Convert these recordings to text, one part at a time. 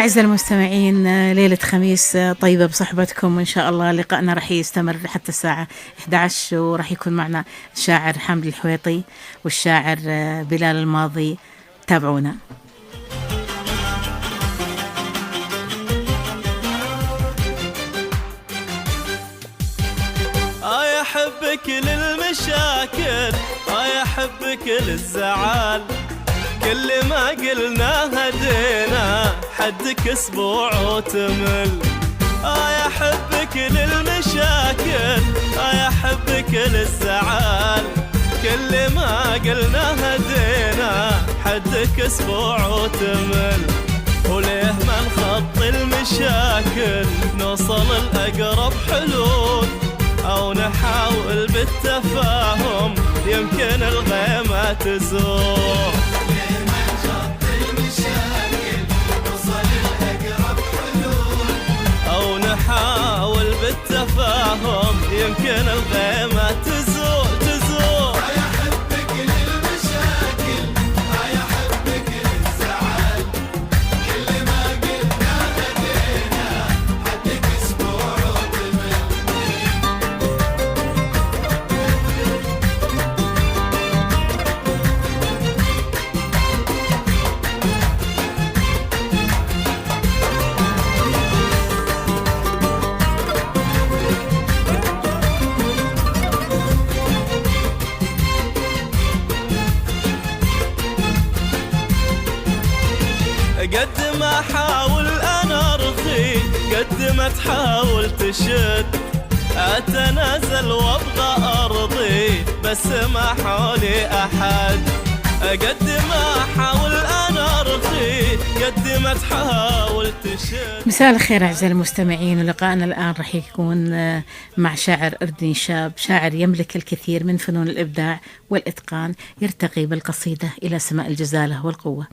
أعزائي المستمعين، ليلة خميس طيبة بصحبتكم، وإن شاء الله لقائنا رح يستمر حتى الساعة 11، ورح يكون معنا الشاعر حامد الحويطي والشاعر بلال الماضي. تابعونا. يحبك للمشاكل، يحبك للزعل، كل ما قلنا هدينا حدك اسبوع وتمل. يحبك للمشاكل، يحبك للزعل، كل ما قلنا هدينا حدك اسبوع وتمل. وليه ما نخطي المشاكل نوصل الأقرب حلول، أو نحاول بالتفاهم يمكن الغيمة تزول. ليه ما نخطي المشاكل نوصل الأقرب حلول، أو نحاول بالتفاهم يمكن الغيمة تزول. يحبك للمشاكل، يحبك للزعل، كل ما قلنا هدينا حدك اسبوع وتمل. قد ما حاول أنا أرخي، قد ما تحاول تشد، أتنازل وأبغى أرضي بس ما حولي أحد. قد ما حاول أنا أرخي، قد ما تحاول تشد. مساء الخير أعزائي المستمعين، ولقاءنا الآن رح يكون مع شاعر أردني شاب، شاعر يملك الكثير من فنون الإبداع والإتقان، يرتقي بالقصيدة إلى سماء الجزالة والقوة.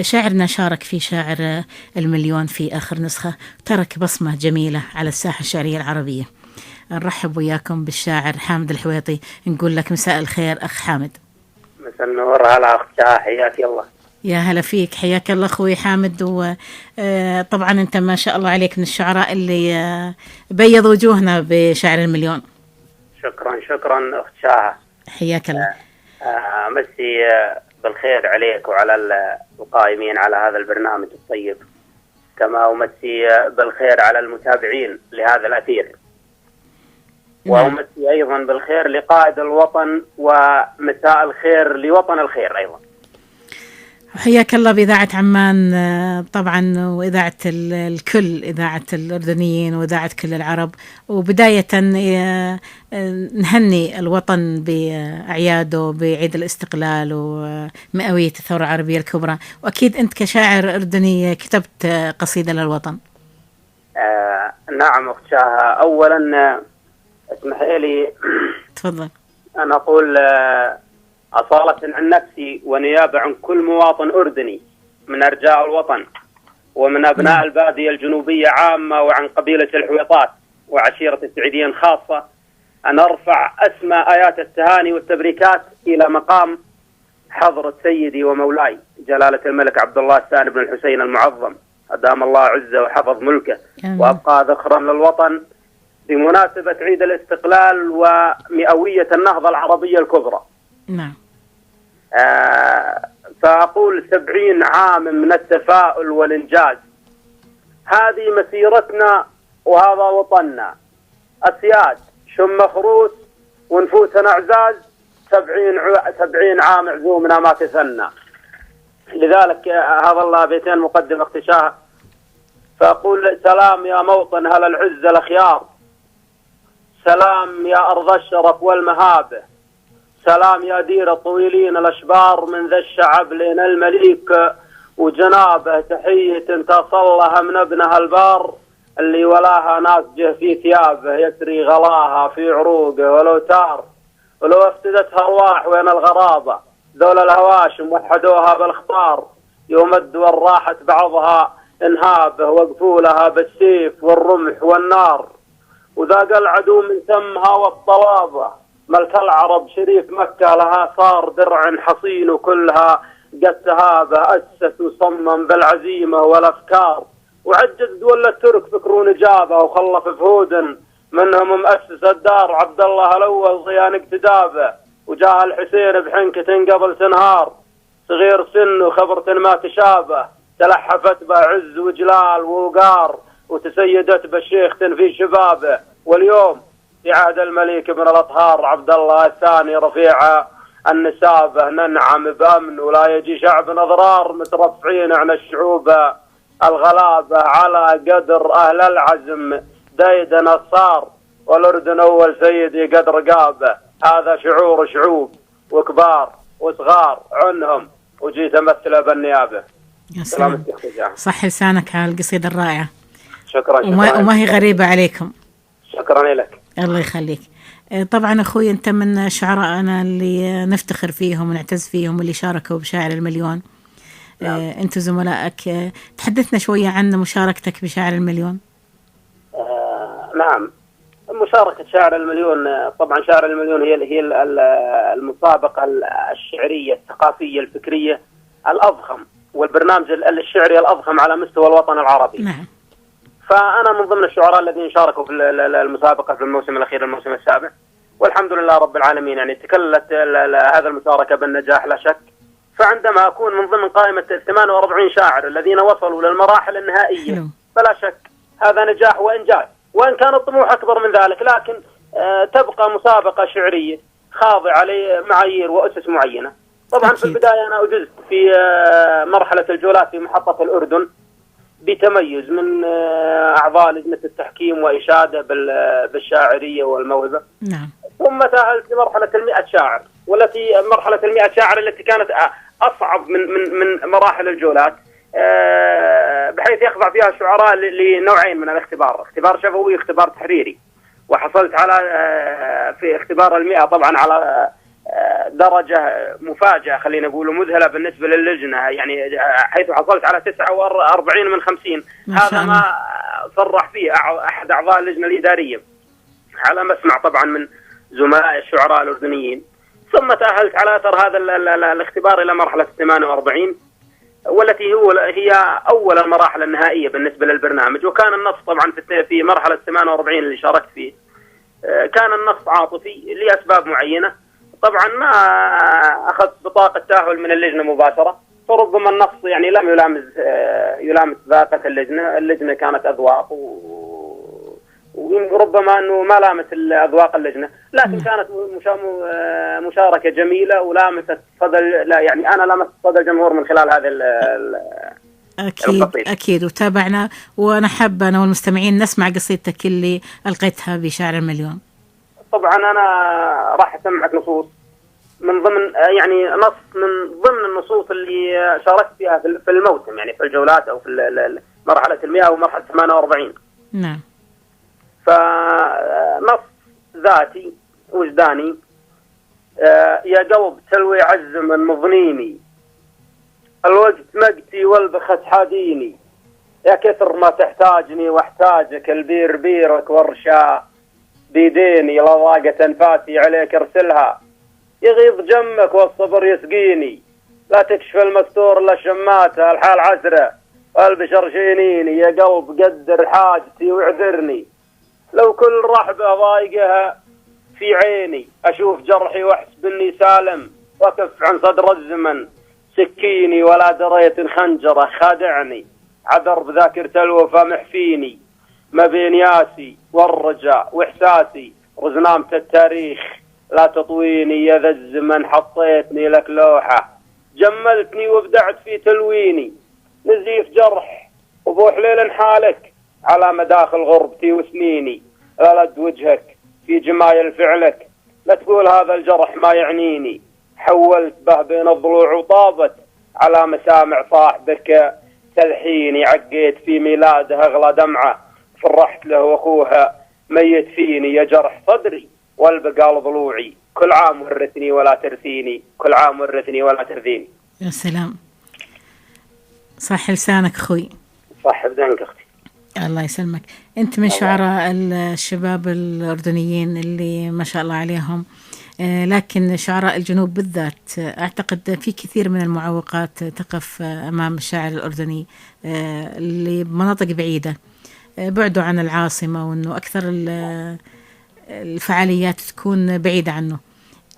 شاعرنا شارك في شاعر المليون في آخر نسخة، ترك بصمة جميلة على الساحة الشعرية العربية. نرحب وياكم بالشاعر حامد الحويطي، نقول لك مساء الخير أخ حامد. مساء النور. هلا أخ شاه، حياك الله. يا هلا فيك، حياك الله أخوي حامد. وطبعا أنت ما شاء الله عليك من الشعراء اللي بيض وجوهنا بشعر المليون. شكرا أخت شاه، حياك الله. مسي بالخير عليك وعلى القائمين على هذا البرنامج الطيب، كما أمسي بالخير على المتابعين لهذا الأثير، وأمسي أيضا بالخير لقائد الوطن، ومساء الخير لوطن الخير أيضا. حياك الله بإذاعة عمان طبعا، وإذاعة الكل، إذاعة الأردنيين وإذاعة كل العرب. وبداية نهني الوطن بأعياده، بعيد الاستقلال ومئوية الثورة العربية الكبرى. وأكيد أنت كشاعر أردني كتبت قصيدة للوطن. نعم أخت شاه. أولا اسمح لي تفضل أن أقول أصالة عن نفسي ونيابة عن كل مواطن أردني من أرجاء الوطن ومن أبناء البادية الجنوبية عامة، وعن قبيلة الحويطات وعشيرة السعيديين خاصة، أن أرفع أسمى آيات التهاني والتبريكات إلى مقام حضرة سيدي ومولاي جلالة الملك عبد الله الثاني بن الحسين المعظم، أدام الله عزه وحفظ ملكه وأبقى ذخرا للوطن، بمناسبة عيد الاستقلال ومئوية النهضة العربية الكبرى. نعم. فأقول 70 عام من التفاؤل والإنجاز، هذه مسيرتنا وهذا وطننا، أسياد شم خروس ونفوسنا عزاز، 70 عام عزومنا ما تثنى. لذلك هذا الله بيتين مقدم اختشاه، فأقول سلام يا موطن هل العز الأخيار، سلام يا أرض الشرف والمهابة، سلام يا دير الطويلين الأشبار، من ذا الشعب لين المليك وجنابه، تحية تصلها من ابنها البار، اللي ولاها ناسجه في ثيابه، يسري غلاها في عروقه ولو تار، ولو افتدتها أرواح وين الغرابة، ذول الهواشم وحدوها بالخطار، يوم الدول راحت بعضها انهابه، وقفوا لها بالسيف والرمح والنار، وذاق العدو من سمها والطلابة، ملك العرب شريف مكة لها صار درع حصين، وكلها قد تهابه، أسس وصمم بالعزيمة والأفكار، وعجز دول الترك فكرون إجابة، وخلف فهود منهم مؤسس الدار عبد الله الأول صيان اقتدابه، وجاء الحسين بحنكة قبل تنهار صغير سن وخبرة ما تشابه، تلحفت به عز وجلال ووقار وتسيدت بالشيخ في شبابه. واليوم في عهد الملك بن الأطهار عبد الله الثاني رفيع النسابة ننعم بأمن، ولا يجي شعبنا أضرار مترفعين عن الشعوب الغلابة، على قدر أهل العزم ديدنا الصار، والأردن أول سيدي قد رقابه. هذا شعور شعوب وكبار وصغار عنهم، وجيت أمثله بالنيابة. يا سلام، صح لسانك على القصيدة الرائعة. شكرا. وما هي غريبة عليكم. شكرا لك. الله يخليك. طبعا أخوي أنت من شعرائنا اللي نفتخر فيهم ونعتز فيهم، اللي شاركوا بشاعر المليون. نعم. أنت زملائك، تحدثنا شوية عن مشاركتك بشاعر المليون. نعم، مشاركة شاعر المليون، طبعا شاعر المليون هي المسابقة الشعرية الثقافية الفكرية الأضخم، والبرنامج الشعري الأضخم على مستوى الوطن العربي. نعم. فأنا من ضمن الشعراء الذين شاركوا في المسابقة في الموسم الأخير، الموسم السابع، والحمد لله رب العالمين. يعني تكلت هذا المشاركة بالنجاح لا شك. فعندما أكون من ضمن قائمة 48 شاعر الذين وصلوا للمراحل النهائية فلا شك هذا نجاح وإنجاز، وإن كان الطموح أكبر من ذلك، لكن تبقى مسابقة شعرية خاضعة لمعايير وأسس معينة. طبعا أكيد. في البداية أنا أجزت في مرحلة الجولات في محطة الأردن بتميز من أعضاء لجنة التحكيم وإشادة بالشاعرية والموهبة. نعم. ثم تأهلت لمرحلة 100 شاعر، والتي مرحلة 100 شاعر التي كانت أصعب من مراحل الجولات، بحيث يخضع فيها الشعراء لنوعين من الاختبار، اختبار شفوي واختبار تحريري. وحصلت على في اختبار 100 طبعا على درجة مفاجأة، خلينا نقول مذهلة بالنسبة للجنة، يعني حيث حصلت على 49 من 50. هذا ما صرح فيه أحد أعضاء اللجنة الإدارية على مسمع طبعا من زملاء الشعراء الأردنيين. ثم تأهلت على أثر هذا الاختبار إلى مرحلة 48، والتي هي أول المراحل النهائية بالنسبة للبرنامج. وكان النص طبعا في مرحلة 48 اللي شاركت فيه كان النص عاطفي لأسباب معينة. طبعا ما أخذت بطاقة تأهل من اللجنة مباشرة، فربما النص يعني لم يلامس ذاقة اللجنة كانت أذواق، وربما أنه ما لامس أذواق اللجنة، لكن كانت مشاركة جميلة ولامست صدى، لا يعني أنا لامست صدى الجمهور من خلال هذا أكيد. أكيد، وتابعنا، وأنا حابة أنا والمستمعين نسمع قصيدتك اللي ألقيتها بشاعر المليون. طبعا أنا راح أسمعك نصوص من ضمن، يعني نص من ضمن النصوص اللي شاركت فيها في الموسم، يعني في الجولات أو في مرحلة 100 ومرحلة 48. نعم. فنص ذاتي وجداني. يا قلب تلوي عز من مظنيني، الوقت مقتي والبخت حاديني، يا كثر ما تحتاجني واحتاجك، البير بيرك والرشا بيديني، لضاقة انفاسي عليك ارسلها، يغيظ جمك والصبر يسقيني، لا تكشف المستور الا شماتها، الحال عسره والبشر شينيني، يا قلب قدر حاجتي واعذرني، لو كل رحبة ضايقها في عيني، أشوف جرحي وأحسب إني سالم، وأكف عن صدر الزمن سكيني، ولا دريت خنجره خادعني، عذر بذاكرة الوفا محفيني، ما بين ياسي والرجاء وإحساسي رزنامة التاريخ، لا تطويني يا ذا الزمن، حطيتني لك لوحة جملتني وابدعت في تلويني، نزيف جرح وبوح ليل حالك على مداخل غربتي وسنيني، لا لد وجهك في جمايل فعلك، لا تقول هذا الجرح ما يعنيني، حولت به بين الضلوع وطابت على مسامع صاحبك تلحيني، عقيت في ميلاده أغلى دمعة، فرحت له وأخوها ميت فيني، يا جرح صدري والبقال ضلوعي، كل عام ورثني ولا ترثيني، كل عام ورثني ولا ترثيني. يا سلام، صح لسانك أخوي. صح بدنك أختي. الله يسلمك. أنت من شعراء الشباب الأردنيين اللي ما شاء الله عليهم لكن شعراء الجنوب بالذات أعتقد في كثير من المعوقات تقف أمام الشاعر الأردني اللي بمناطق بعيدة، بعده عن العاصمة، وأنه أكثر الفعاليات تكون بعيدة عنه.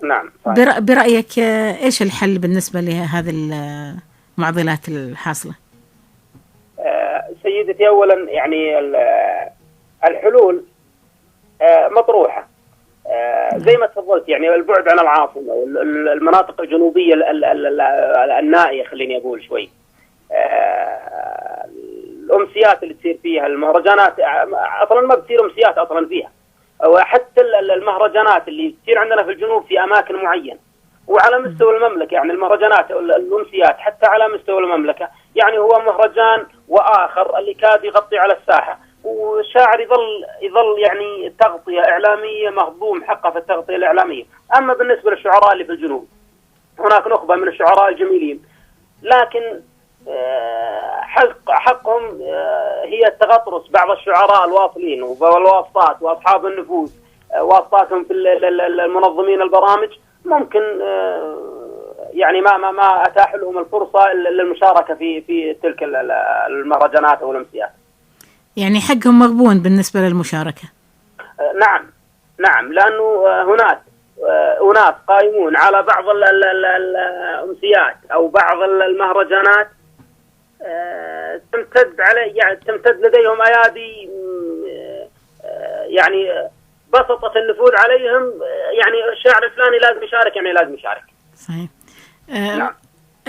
نعم. برأيك إيش الحل بالنسبة لهذه المعضلات الحاصلة؟ سيدتي، أولا يعني الحلول مطروحة زي ما تفضلت، يعني البعد عن العاصمة والمناطق الجنوبية النائية، خليني أقول شوي، الأمسيات اللي تصير فيها، المهرجانات أصلا ما بتصير أمسيات أصلا فيها، وحتى المهرجانات اللي تصير عندنا في الجنوب في أماكن معينة وعلى مستوى المملكة، يعني المهرجانات الأمسيات حتى على مستوى المملكة، يعني هو مهرجان وآخر اللي كاد يغطي على الساحة، والشاعر يظل يعني تغطية إعلامية، مهضوم حقه في التغطية الإعلامية. أما بالنسبة للشعراء اللي في الجنوب، هناك نخبة من الشعراء الجميلين، لكن حقهم هي التغطرس بعض الشعراء الواصلين والواسطات وأصحاب النفوذ، واسطاتهم في المنظمين البرامج، ممكن يعني ما أتاح لهم الفرصة للمشاركة في تلك المهرجانات أو الأمسيات. يعني حقهم مغبون بالنسبة للمشاركة. نعم، لأنه هناك أناس قائمون على بعض الأمسيات أو بعض المهرجانات تمتد لديهم أيادي، يعني بسطت النفوذ عليهم، يعني الشاعر الفلاني لازم يشارك، يعني لازم يشارك. صحيح. نعم.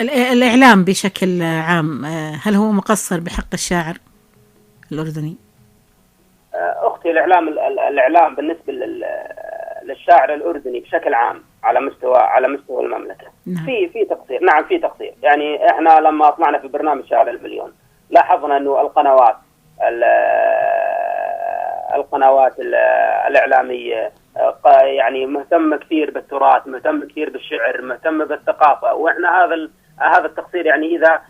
الإعلام بشكل عام هل هو مقصر بحق الشاعر الأردني؟ أختي، الإعلام بالنسبة للشاعر الأردني بشكل عام على مستوى المملكة، نعم. في تقصير. نعم، في تقصير. يعني احنا لما طلعنا في برنامج شاعر المليون لاحظنا انه القنوات الإعلامية يعني مهتمة كثير بالتراث، مهتمة كثير بالشعر، مهتمة بالثقافة، واحنا هذا التقصير، يعني اذا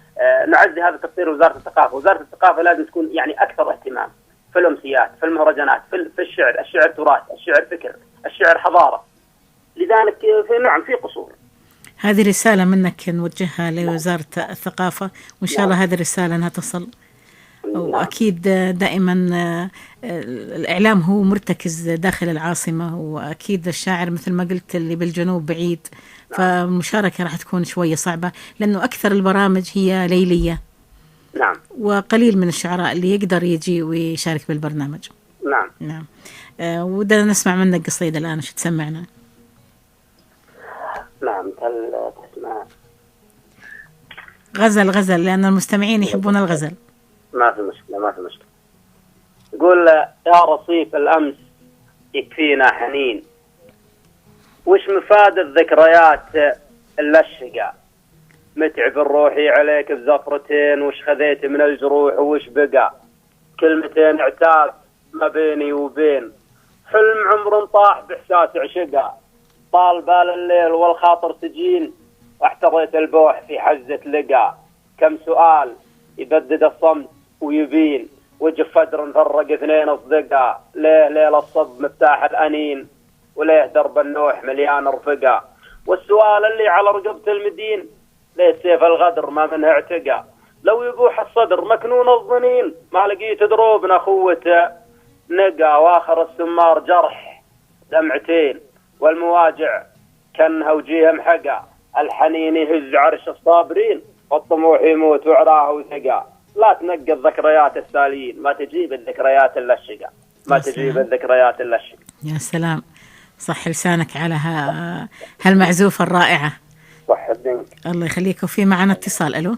نعزي هذا التقصير وزارة الثقافة لازم تكون يعني اكثر اهتمام في الأمسيات، في المهرجانات، في الشعر تراث، الشعر فكر، الشعر حضارة. لذلك في قصور. هذه رسالة منك نوجهها لوزارة الثقافة، وإن شاء الله هذه الرسالة أنها تصل. وأكيد دائما الإعلام هو مرتكز داخل العاصمة، وأكيد الشاعر مثل ما قلت اللي بالجنوب بعيد، فالمشاركة راح تكون شوية صعبة، لأنه أكثر البرامج هي ليلية. نعم. وقليل من الشعراء اللي يقدر يجي ويشارك بالبرنامج. نعم. ودنا نسمع منك قصيدة الآن، وش تسمعنا؟ نعم، تسمع غزل، لأن المستمعين يحبون الغزل. ما في مشكلة. يقول: يا رصيف الأمس يكفينا حنين، وش مفاد الذكريات اللشقة، متعب الروحي عليك بزفرتين، وش خذيت من الجروح وش بقى، كلمتين عتاب ما بيني وبين، حلم عمر طاح بإحساس عشقة، طال بال الليل والخاطر سجين، واحتضيت البوح في حزة لقى، كم سؤال يبدد الصمت ويبين، وجف فدر نفرق اثنين اصدقاء، ليه ليل الصب مفتاح الأنين، وليه درب النوح مليان رفقة، والسؤال اللي على رقبة المدين، ليه سيف الغدر ما منه اعتقى، لو يبوح الصدر مكنون الظنين، ما لقيت دروبنا خوته نقى، واخر السمار جرح دمعتين، والمواجع كانها وجيه محقى، الحنين يهز عرش الصابرين، والطموح يموت وعراه وثقى، لا تنقى الذكريات السالين، ما تجيب الذكريات اللشقة، يا سلام، صح لسانك على هالمعزوفة الرائعة. صح الدنك. الله يخليك. وفي معنا اتصال. ألو.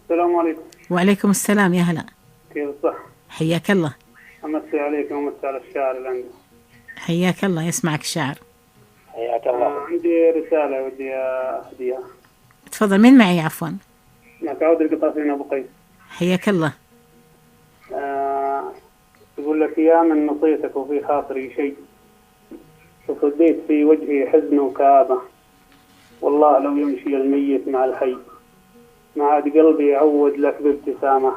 السلام عليكم. وعليكم السلام، يا هلا. كيف الصح؟ حياك الله. أمسي عليكم وأمسي على الشاعر اللي عندي. حياك الله، يسمعك الشاعر. حياك الله. عندي رسالة ودي أهديها. تفضل. مين معي عفوا؟ معك عود القطافين أبو قيس. حياك الله. يقول لك: يا من نصيتك وفي خاطري شيء، فصديت في وجهي حزن وكآبة، والله لو يمشي الميت مع الحي، ما عاد قلبي يعود لك بابتسامة،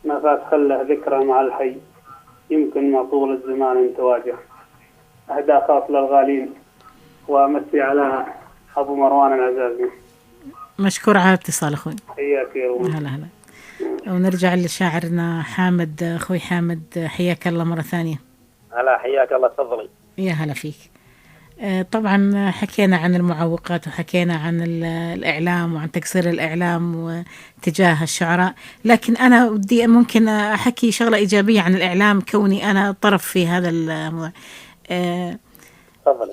ما فات خله ذكرى مع الحي، يمكن مع طول الزمان ان تواجه، أهدى خاص للغالين وأمسي على أبو مروان العزازي. مشكور على الاتصال أخوي. حياك يا رب. هلا هلا. ونرجع لشاعرنا حامد. أخوي حامد حياك الله مرة ثانية. هلا حياك الله، تفضلي. يا هلا فيك. طبعا حكينا عن المعوقات وحكينا عن الإعلام وعن تقصير الإعلام وتجاه الشعراء، لكن أنا ودي ممكن أحكي شغلة إيجابية عن الإعلام كوني أنا طرف في هذا الموضوع.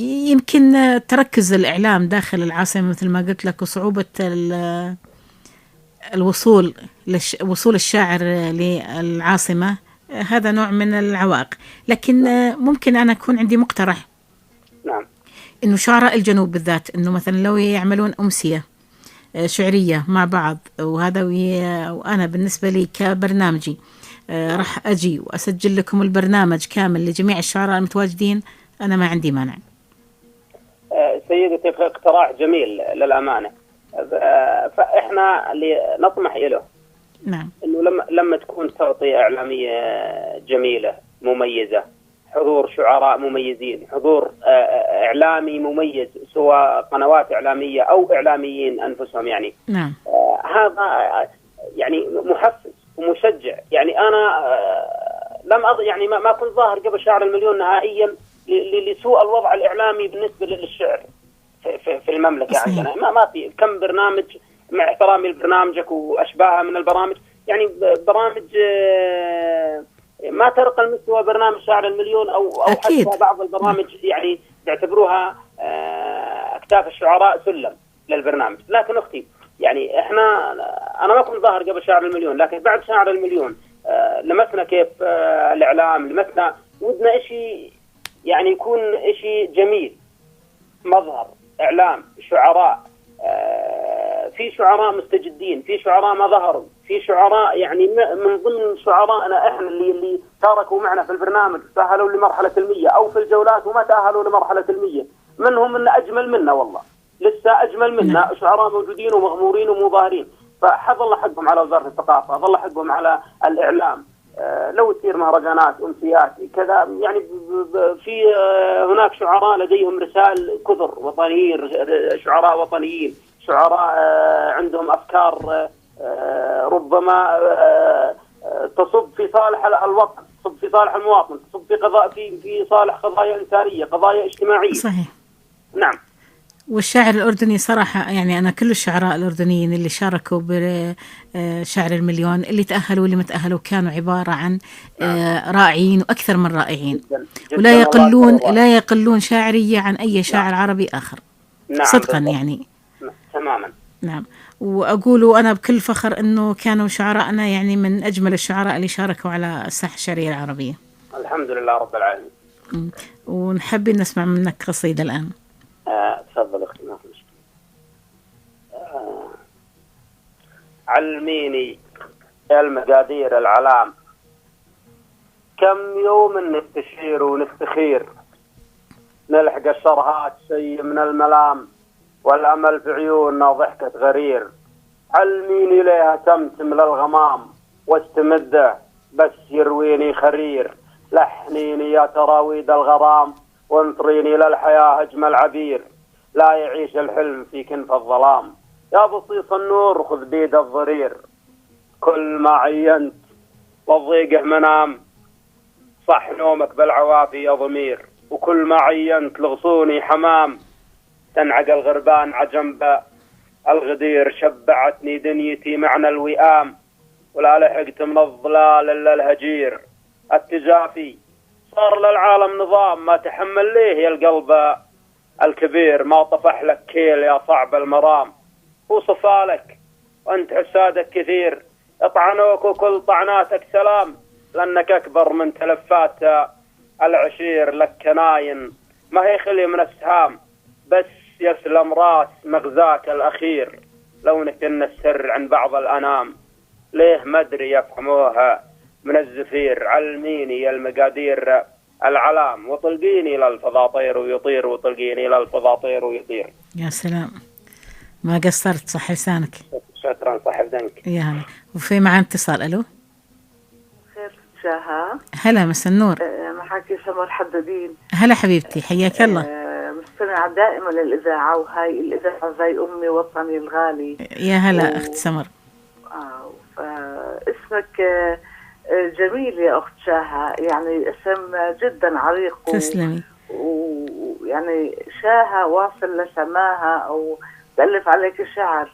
يمكن تركز الإعلام داخل العاصمة مثل ما قلت لك، وصعوبة الوصول وصول الشاعر للعاصمة، هذا نوع من العوائق. لكن ممكن أنا أكون عندي مقترح. نعم. إنه شعراء الجنوب بالذات، إنه مثلا لو يعملون أمسية شعرية مع بعض، وهذا وأنا بالنسبة لي كبرنامجي راح أجي وأسجل لكم البرنامج كامل لجميع الشعراء المتواجدين، أنا ما عندي مانع. سيدتي اقتراح جميل للأمانة، فإحنا اللي نطمح إليه نعم، إنه لما تكون تغطية إعلامية جميلة مميزة، حضور شعراء مميزين، حضور إعلامي مميز، سواء قنوات إعلامية أو إعلاميين أنفسهم، يعني نعم، هذا يعني محفز ومشجع. يعني أنا يعني ما كنت ظاهر قبل شاعر المليون نهائيا لسوء الوضع الإعلامي بالنسبة للشعر في المملكة عندنا. ما في كم برنامج، مع احترامي لبرنامجك وأشباهها من البرامج، يعني برامج ما ترقى المستوى برنامج شاعر المليون أو حتى بعض البرامج يعني يعتبروها أكتاف الشعراء سلم للبرنامج. لكن أختي يعني أنا ما كنت ظاهر قبل شاعر المليون، لكن بعد شاعر المليون لمسنا كيف الإعلام، لمسنا ودنا إشي يعني يكون إشي جميل، مظهر إعلام شعراء، في شعراء مستجدين، في شعراء ما ظهروا، في شعراء يعني من ضمن شعراءنا احنا اللي شاركوا معنا في البرنامج تأهلوا لمرحلة المية، او في الجولات وما تأهلوا لمرحلة المية، منهم ان اجمل منا، والله لسه اجمل منا شعراء موجودين ومغمورين ومظاهرين. فحظ الله حقهم على وزارة الثقافة، حظ الله حقهم على الإعلام. لو تصير مهرجانات أمسيات كذا، يعني في هناك شعراء لديهم رسائل كثر وطنيين، شعراء وطنيين، شعراء عندهم أفكار ربما تصب في صالح الوطن، تصب في صالح المواطن، تصب في صالح قضايا إنسانية، قضايا اجتماعية. صحيح. نعم. والشاعر الأردني صراحة يعني أنا كل الشعراء الأردنيين اللي شاركوا بشعر المليون، اللي تأهلوا واللي ما تأهلوا، كانوا عبارة عن رائعين وأكثر من رائعين، جداً لا يقلون شاعرية عن أي شاعر عربي آخر. نعم. صدقا يعني. تماما. نعم. وأقول أنا بكل فخر أنه كانوا شعراءنا يعني من أجمل الشعراء اللي شاركوا على الساحة الشعرية العربية. الحمد لله رب العالمين. ونحب نسمع منك قصيدة الآن. تفضل اختي، ما في مشكلة. علميني يا المقادير العلام، كم يوم نستشير ونفتخير، نلحق الشرهات شيء من الملام، والأمل في عيوننا ضحكة غرير. علميني ليها تمتم للغمام، واستمده بس يرويني خرير. لحنيني يا تراويد الغرام، وانطريني للحياة أجمل عبير. لا يعيش الحلم في كنف الظلام، يا بصيص النور خذ بيد الضرير. كل ما عينت والضيقه منام، صح نومك بالعوافي يا ضمير. وكل ما عينت لغصوني حمام، تنعق الغربان عجنب الغدير. شبعتني دنيتي معنى الوئام، ولا لحقت من الظلال إلا الهجير. التجافي صار للعالم نظام، ما تحمل ليه يا القلب الكبير. ما طفح لك كيل يا صعب المرام، وصفالك وانت حسادك كثير. اطعنوك وكل طعناتك سلام، لانك اكبر من تلفات العشير. لك كناين ما هي خلي من السهام، بس يسلم راس مغزاك الاخير. لو نكن السر عن بعض الانام، ليه مدري يفهموها من الزفير. علميني يا المقادير العلام، وطلقيني للفضاطير ويطير، وطلقيني للفضاطير ويطير. يا سلام، ما قصرت، صح لسانك. شكرا صاحب دنك. يا هلا. وفي معنا اتصال. الو. خير شاها. هلا، مسا النور. محاكي سمر حدادين. هلا حبيبتي، حياك الله. مستمع بستمع دائما للإذاعة، وهاي الإذاعة زي أمي وطني الغالي. يا هلا أخت سمر. اسمك جميل يا أخت شاهة، يعني اسم جدا عريق. تسلمي. ويعني شاهة واصل لسماها، أو تألف عليك شعر.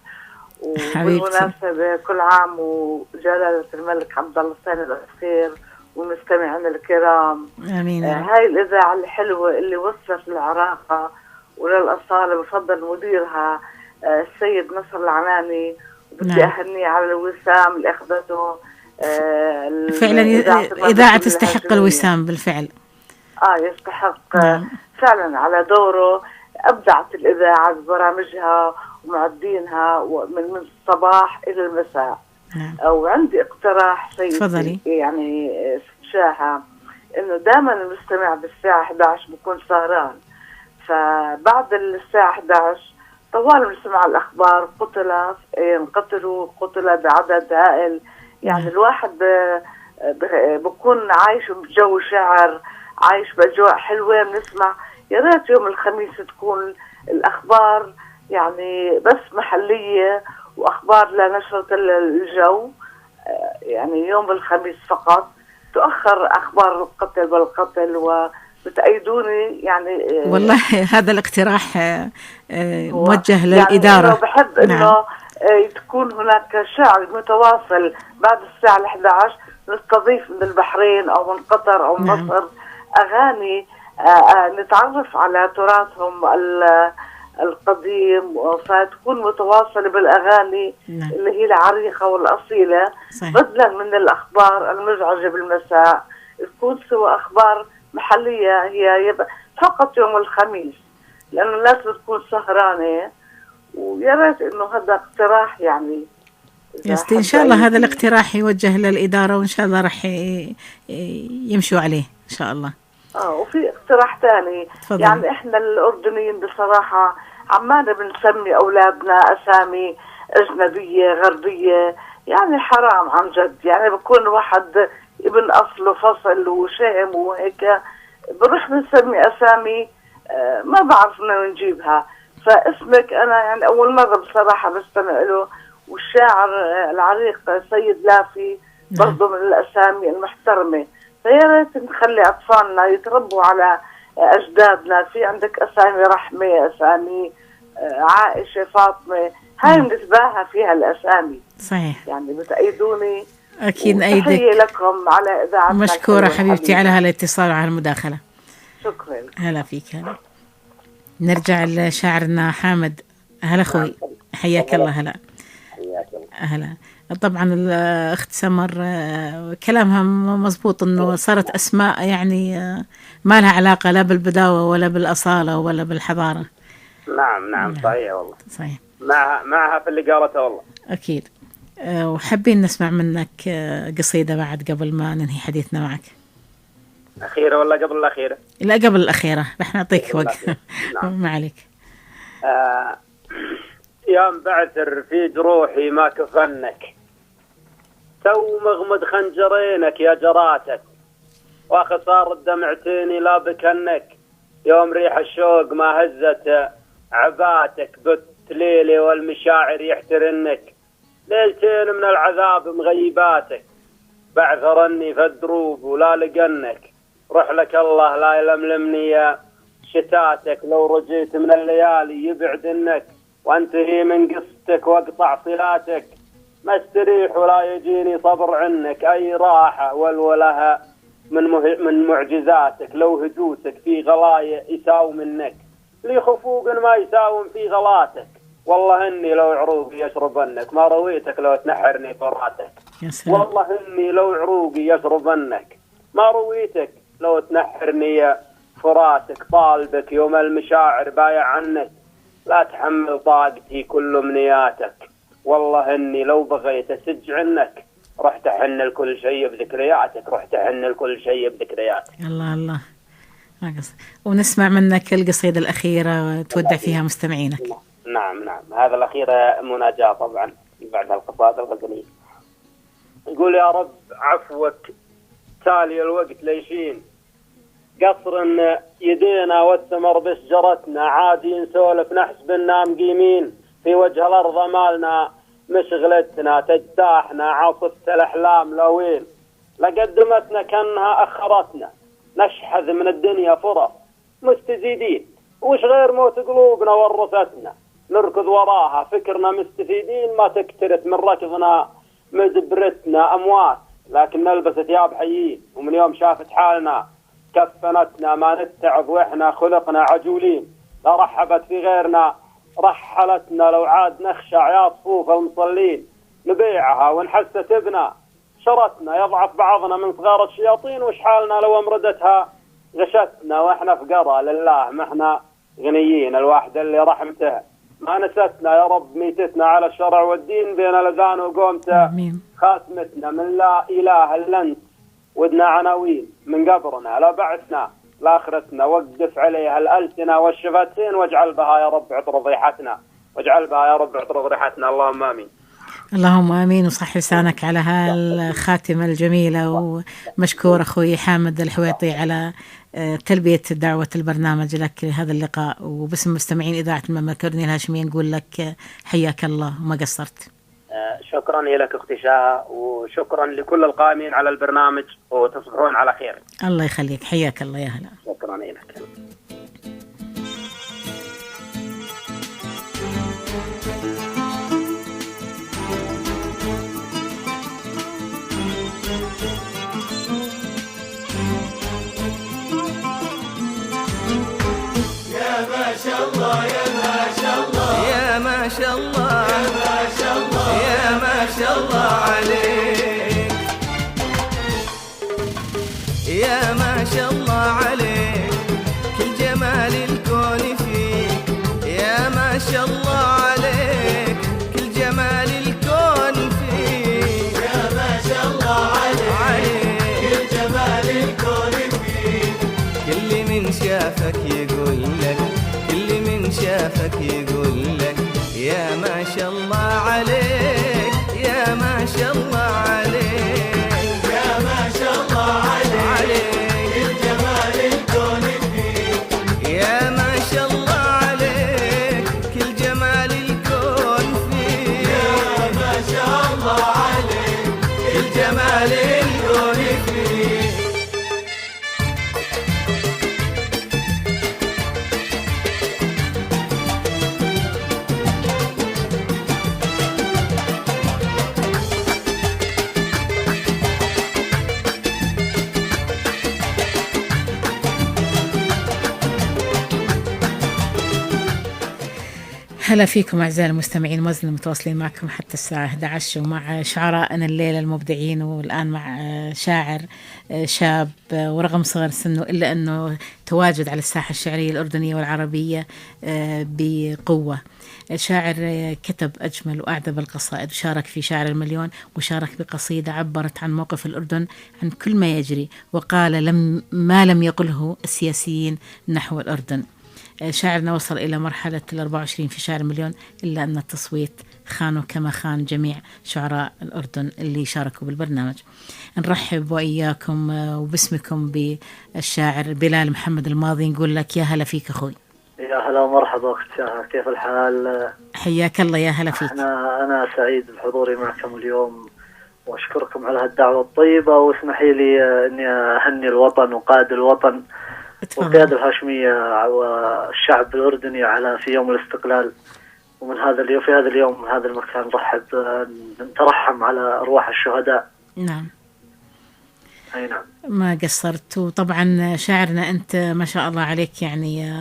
وبالمناسبة كل عام وجلالة الملك عبد الله الثاني الأخير والمستمعين الكرام. آمين. هاي الإذاعة الحلوة اللي وصلت للعراقة وللأصالة بفضل مديرها السيد نصر العناني. بدي أهنيه على الوسام اللي أخذته. فعلا إذاعة تستحق الوسام بالفعل. يستحق. فعلا على دوره. أبدعت الإذاعة ببرامجها ومعدينها من الصباح إلى المساء. وعندي اقتراح سيدي. تفضلي. يعني شاهة، إنه دائما المستمع بالساعة 11 بكون سهران، فبعد الساعة 11 طوال بنسمع الأخبار. انقتلوا قتلة بعدد هائل. يعني الواحد بكون عايش بجو شعر، عايش بأجواء حلوة. بنسمع يا ريت يوم الخميس تكون الأخبار يعني بس محلية، وأخبار لنشرة الجو. يعني يوم الخميس فقط تؤخر أخبار القتل والقتل، وبتأيدوني يعني. والله هذا الاقتراح موجه للإدارة. يعني بحب إنه تكون هناك شعر متواصل بعد الساعة 11. نستضيف من البحرين أو من قطر أو مصر أغاني نتعرف على تراثهم القديم، فتكون متواصلة بالأغاني اللي هي العريقة والأصيلة. بدلا من الأخبار المزعجة بالمساء، تكون سوى أخبار محلية هي فقط يوم الخميس، لأنه الناس بتكون سهرانة. ويا ريت إنه هذا اقتراح يعني. إن شاء الله هذا الاقتراح يوجه للإدارة، وإن شاء الله راح يمشوا عليه إن شاء الله. وفي اقتراح ثاني. يعني احنا الأردنيين بصراحة عمالنا بنسمي أولادنا أسامي أجنبية غربية، يعني حرام عن جد. يعني بكون واحد ابن أصله فصل وشام وهيك، بنروح بنسمي أسامي ما بعرف من نجيبها. فاسمك أنا يعني أول مرة بصراحة بستمع له. والشاعر العريق سيد لافي برضه من الأسامي المحترمة. فيا ريت نخلي أطفالنا يتربوا على أجدادنا. في عندك أسامي رحمة، أسامي عائشة، فاطمة، هاي بنتباهى فيها الأسامي. صحيح. يعني بتأيدوني. أكيد نأيدك. تحية لكم على إذاعتنا. مشكورة حبيبتي على هالاتصال وعلى المداخلة. شكرا. هلا فيك. هلا. نرجع لشاعرنا حامد. هلا أخوي، حياك الله. هلا. هلا. طبعا الأخت سمر كلامها مزبوط، أنه صارت أسماء يعني ما لها علاقة لا بالبداوة ولا بالأصالة ولا بالحضارة. نعم صحيح والله. صحيح. معها في اللي قالته والله. أكيد. وحابين نسمع منك قصيدة بعد قبل ما ننهي حديثنا معك. أخيرة ولا قبل الأخيرة؟ لا قبل الأخيرة، رح نعطيك وقت. ما عليك. يا مبعثر في جروحي ما كفنك، تو مغمد خنجرينك يا جراتك، وخسار الدمعتين لا بكنك، يوم ريح الشوق ما هزت عباتك، بت ليلي والمشاعر يحترنك، ليلتين من العذاب مغيباتك، بعثرني في الدروب ولا لقنك، روح لك الله لا يلملمني يا شتاتك، لو رجيت من الليالي يبعدنك، وانتهي من قصتك واقطع صلاتك، ما استريح ولا يجيني صبر عنك، اي راحة والولها من معجزاتك، لو هجوتك في غلاية يساوم منك، لي خفوق ما يساوم في غلاتك، والله اني لو عروقي يشربنك، ما رويتك لو تنحرني فراتك، والله اني لو عروقي يشربنك، ما رويتك لو تنحرني فراتك، طالبك يوم المشاعر بايع عنك، لا تحمل طاقتي كل امنياتك، والله اني لو بغيت اسج عنك، رحت احن لكل شيء بذكرياتك، رحت احن لكل شيء بذكرياتك. الله الله. ونسمع منك القصيدة الأخيرة تودع فيها مستمعينك. نعم هذا الأخيرة مناجاة طبعا بعد القصائد الغزلية. يقول يا رب عفوك تالي الوقت ليشين، قصر يدينا والثمر بشجرتنا، عادي نسولف نحسب اننا مقيمين، في وجه الارض مالنا مشغلتنا، تجتاحنا عاصفة الاحلام لوين، لقدمتنا كانها اخرتنا، نشحذ من الدنيا فرص مستزيدين، وش غير موت قلوبنا ورثتنا، نركض وراها فكرنا مستفيدين، ما تكترث من ركضنا مدبرتنا اموات، لكن نلبس ثياب حيين، ومن يوم شافت حالنا كفنتنا، ما نتعب واحنا خلقنا عجولين، لا رحبت في غيرنا رحلتنا، لو عاد نخشع يا صفوف المصلين، نبيعها ونحس تبنا شرتنا، يضعف بعضنا من صغار الشياطين، وش حالنا لو امردتها غشتنا، واحنا فقراء لله ما احنا غنيين، الواحد اللي رحمته ما نستنا، يا رب ميتتنا على الشرع والدين، بين الاذان وقومته خاتمتنا، من لا اله الا انت ودنا عناوين، من قبرنا لا بعثنا لاخرتنا، وقف عليها الالسنه والشفتين، واجعل بها يا رب عطر ضيحتنا، واجعل بها يا رب عطر ضيحتنا، اللهم امين. اللهم امين، وصح لسانك على هالخاتمه الجميله، ومشكور اخوي حامد الحويطي على تلبيه دعوه البرنامج لك هذا اللقاء، وباسم مستمعين اذاعه المملكه الاردنيه الهاشميه نقول لك حياك الله وما قصرت. شكرا لك اختي شاهة، وشكرا لكل القائمين على البرنامج، وتصبحون على خير. الله يخليك، حياك الله، يا هلا. شكرا لك. يا ما شاء الله يا ما شاء الله يا ما شاء الله يا ما شاء الله يا ما شاء الله عليك، يا ما شاء الله عليك، كل جمال الكون فيك، يا ما شاء الله عليك، كل جمال الكون فيك، يا ما شاء الله عليك، كل جمال الكون فيك، كل من شافك يقول لك، كل من شافك يقول لك، يا ما شاء الله عليك، يا ما شاء الله عليك، يا ما شاء الله عليك، الجمال الكون فيك، يا ما شاء الله عليك، كل جمال الكون فيك، يا ما شاء الله عليك، الجمال الكون فيك. هلا فيكم أعزائي المستمعين، ما زلنا متواصلين معكم حتى الساعة 11 ومع شعراءنا الليلة المبدعين، والآن مع شاعر شاب ورغم صغر سنه إلا أنه تواجد على الساحة الشعرية الأردنية والعربية بقوة. شاعر كتب أجمل وأعذب القصائد، وشارك في شعر المليون، وشارك بقصيدة عبرت عن موقف الأردن عن كل ما يجري، وقال ما لم يقله السياسيين نحو الأردن. شاعرنا وصل إلى مرحلة 24 في شعر المليون، إلا أن التصويت خانوا كما خان جميع شعراء الأردن اللي شاركوا بالبرنامج. نرحب وإياكم وباسمكم بالشاعر بلال محمد الماضي، نقول لك يا هلا فيك أخوي. يا هلا ومرحبا أخت شاهة، كيف الحال؟ حياك الله، يا هلا فيك. أنا سعيد بحضوري معكم اليوم، وأشكركم على هالدعوة الطيبة، واسمحي لي أني أهني الوطن وقائد الوطن والقيادة الهاشمية والشعب الأردني على في يوم الاستقلال. ومن هذا اليوم في هذا اليوم من هذا المكان نترحم على أرواح الشهداء. نعم. أي نعم. ما قصرت. وطبعا شاعرنا أنت ما شاء الله عليك، يعني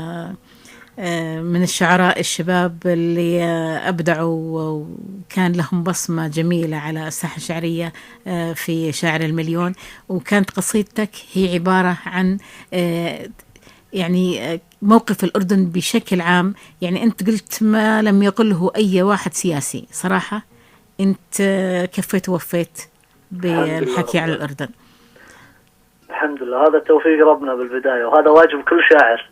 من الشعراء الشباب اللي أبدعوا وكان لهم بصمة جميلة على الساحة الشعرية في شاعر المليون. وكانت قصيدتك هي عبارة عن يعني موقف الأردن بشكل عام، يعني أنت قلت ما لم يقله أي واحد سياسي. صراحة أنت كفيت ووفيت بالحكي على الأردن. الحمد لله، هذا توفيق ربنا بالبداية، وهذا واجب كل شاعر.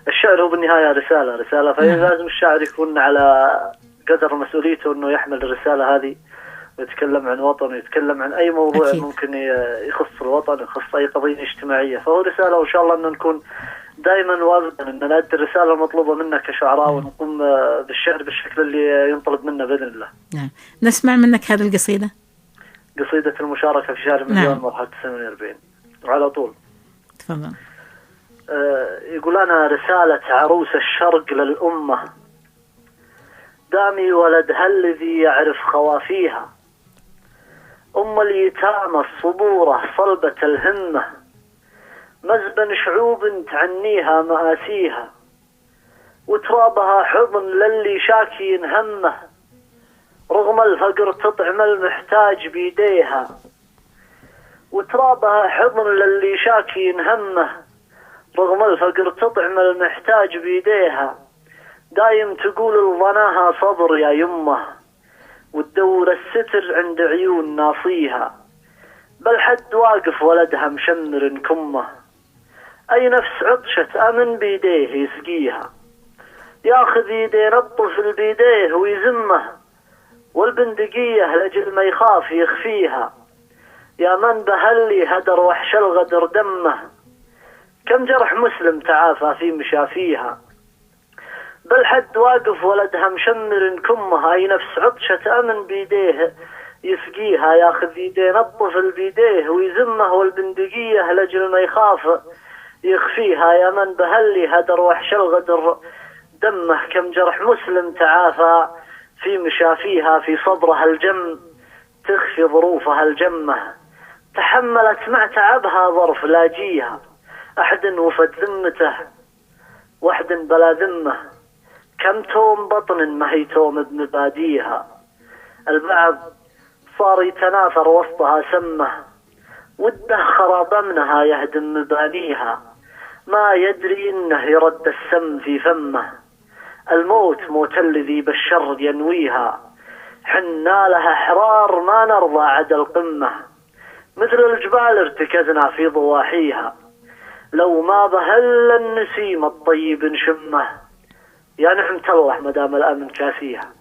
الشعر هو بالنهاية رسالة، فلازم الشاعر يكون على قدر مسؤوليته أنه يحمل الرسالة هذه ويتكلم عن وطن، ويتكلم عن أي موضوع أكيد. ممكن يخص الوطن، يخص أي قضية اجتماعية. فهو رسالة، وإن شاء الله أن نكون دائما وابدا أن نؤدي الرسالة المطلوبة منا كشعراء، ونقوم بالشعر بالشكل اللي ينطلب منا بإذن الله. نعم، نسمع منك هذه القصيدة. قصيدة المشاركة في شعر مليون. نعم. مرحلة 48 على طول. تفضل. يقول: أنا رسالة عروس الشرق للأمة، دامي ولدها الذي يعرف خوافيها، أم اليتامى الصبورة صلبة الهمة، مزبن شعوب تعنيها مآسيها، وترابها حضن للي شاكي همه، رغم الفقر تطعم المحتاج بيديها، وترابها حضن للي شاكي همه، رغم الفقر تطعم المحتاج بيديها، دايم تقول لظناها صبر يا يمه، وتدور الستر عند عيون ناصيها، بل حد واقف ولدها مشمر كمه، أي نفس عطشت أمن بيديه يسقيها، ياخذ يدين الطفل بيديه ويزمه، والبندقية لجل ما يخاف يخفيها، يا من بهلي هدر وحش الغدر دمه، كم جرح مسلم تعافى في مشافيها، بل حد واقف ولدها مشمر كمه، أي نفس عطشة أمن بيديه يسقيها، ياخذ يدين الطفل بيديه ويزمه، والبندقية لجل ما يخاف يخفيها، يا من بهلي هدر وحش الغدر دمه، كم جرح مسلم تعافى في مشافيها، في صبرها الجم تخفي ظروفها الجمة، تحملت مع تعبها ظرف لاجيها، أحد وفد ذمته وحد بلا ذمة، كم توم بطن ما هي توم ابن باديها، البعض صار يتناثر وسطها سمه، وده خراب منها يهدم مبانيها، ما يدري إنه يرد السم في فمه، الموت موت الذي بالشر ينويها، حنا لها حرار ما نرضى عد القمة، مثل الجبال ارتكزنا في ضواحيها، لو ما بهل النسيم الطيب نشمه، يا نعمة الله مدام الأمن كاسيها.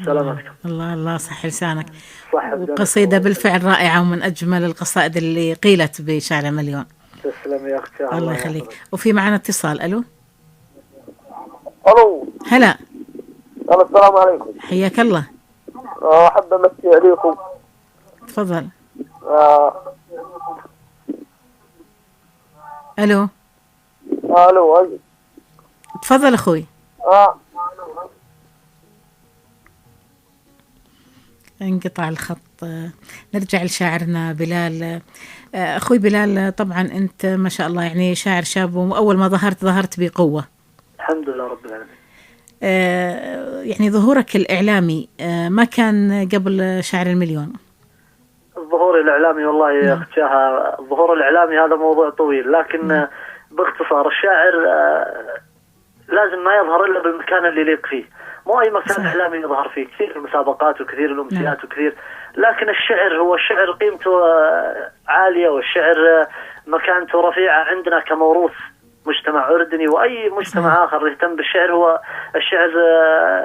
سلامتكم. الله الله صح لسانك. صح. قصيدة بالفعل رائعة، ومن أجمل القصائد اللي قيلت بشعر مليون. تسلم يا أختي. الله يخليك. وفي معنا اتصال. ألو. الو. هلا. السلام عليكم. حياك الله. احب امسي عليكم. تفضل. الو. الو. تفضل اخوي. انقطع الخط. نرجع لشاعرنا بلال. اخوي بلال، طبعا انت ما شاء الله يعني شاعر شاب، واول ما ظهرت بقوة. الحمد لله رب العالمين. يعني ظهورك الإعلامي ما كان قبل شعر المليون؟ الظهور الإعلامي والله يا أختها، الظهور الإعلامي هذا موضوع طويل، لكن باختصار الشاعر لازم ما يظهر إلا بالمكان اللي يليق فيه، مو أي مكان إعلامي يظهر فيه. كثير المسابقات وكثير الأمسيات وكثير، لكن الشعر هو الشعر قيمته عالية، والشعر مكانته رفيعة عندنا كموروث مجتمع أردني، وأي مجتمع آخر يهتم بالشعر هو الشعر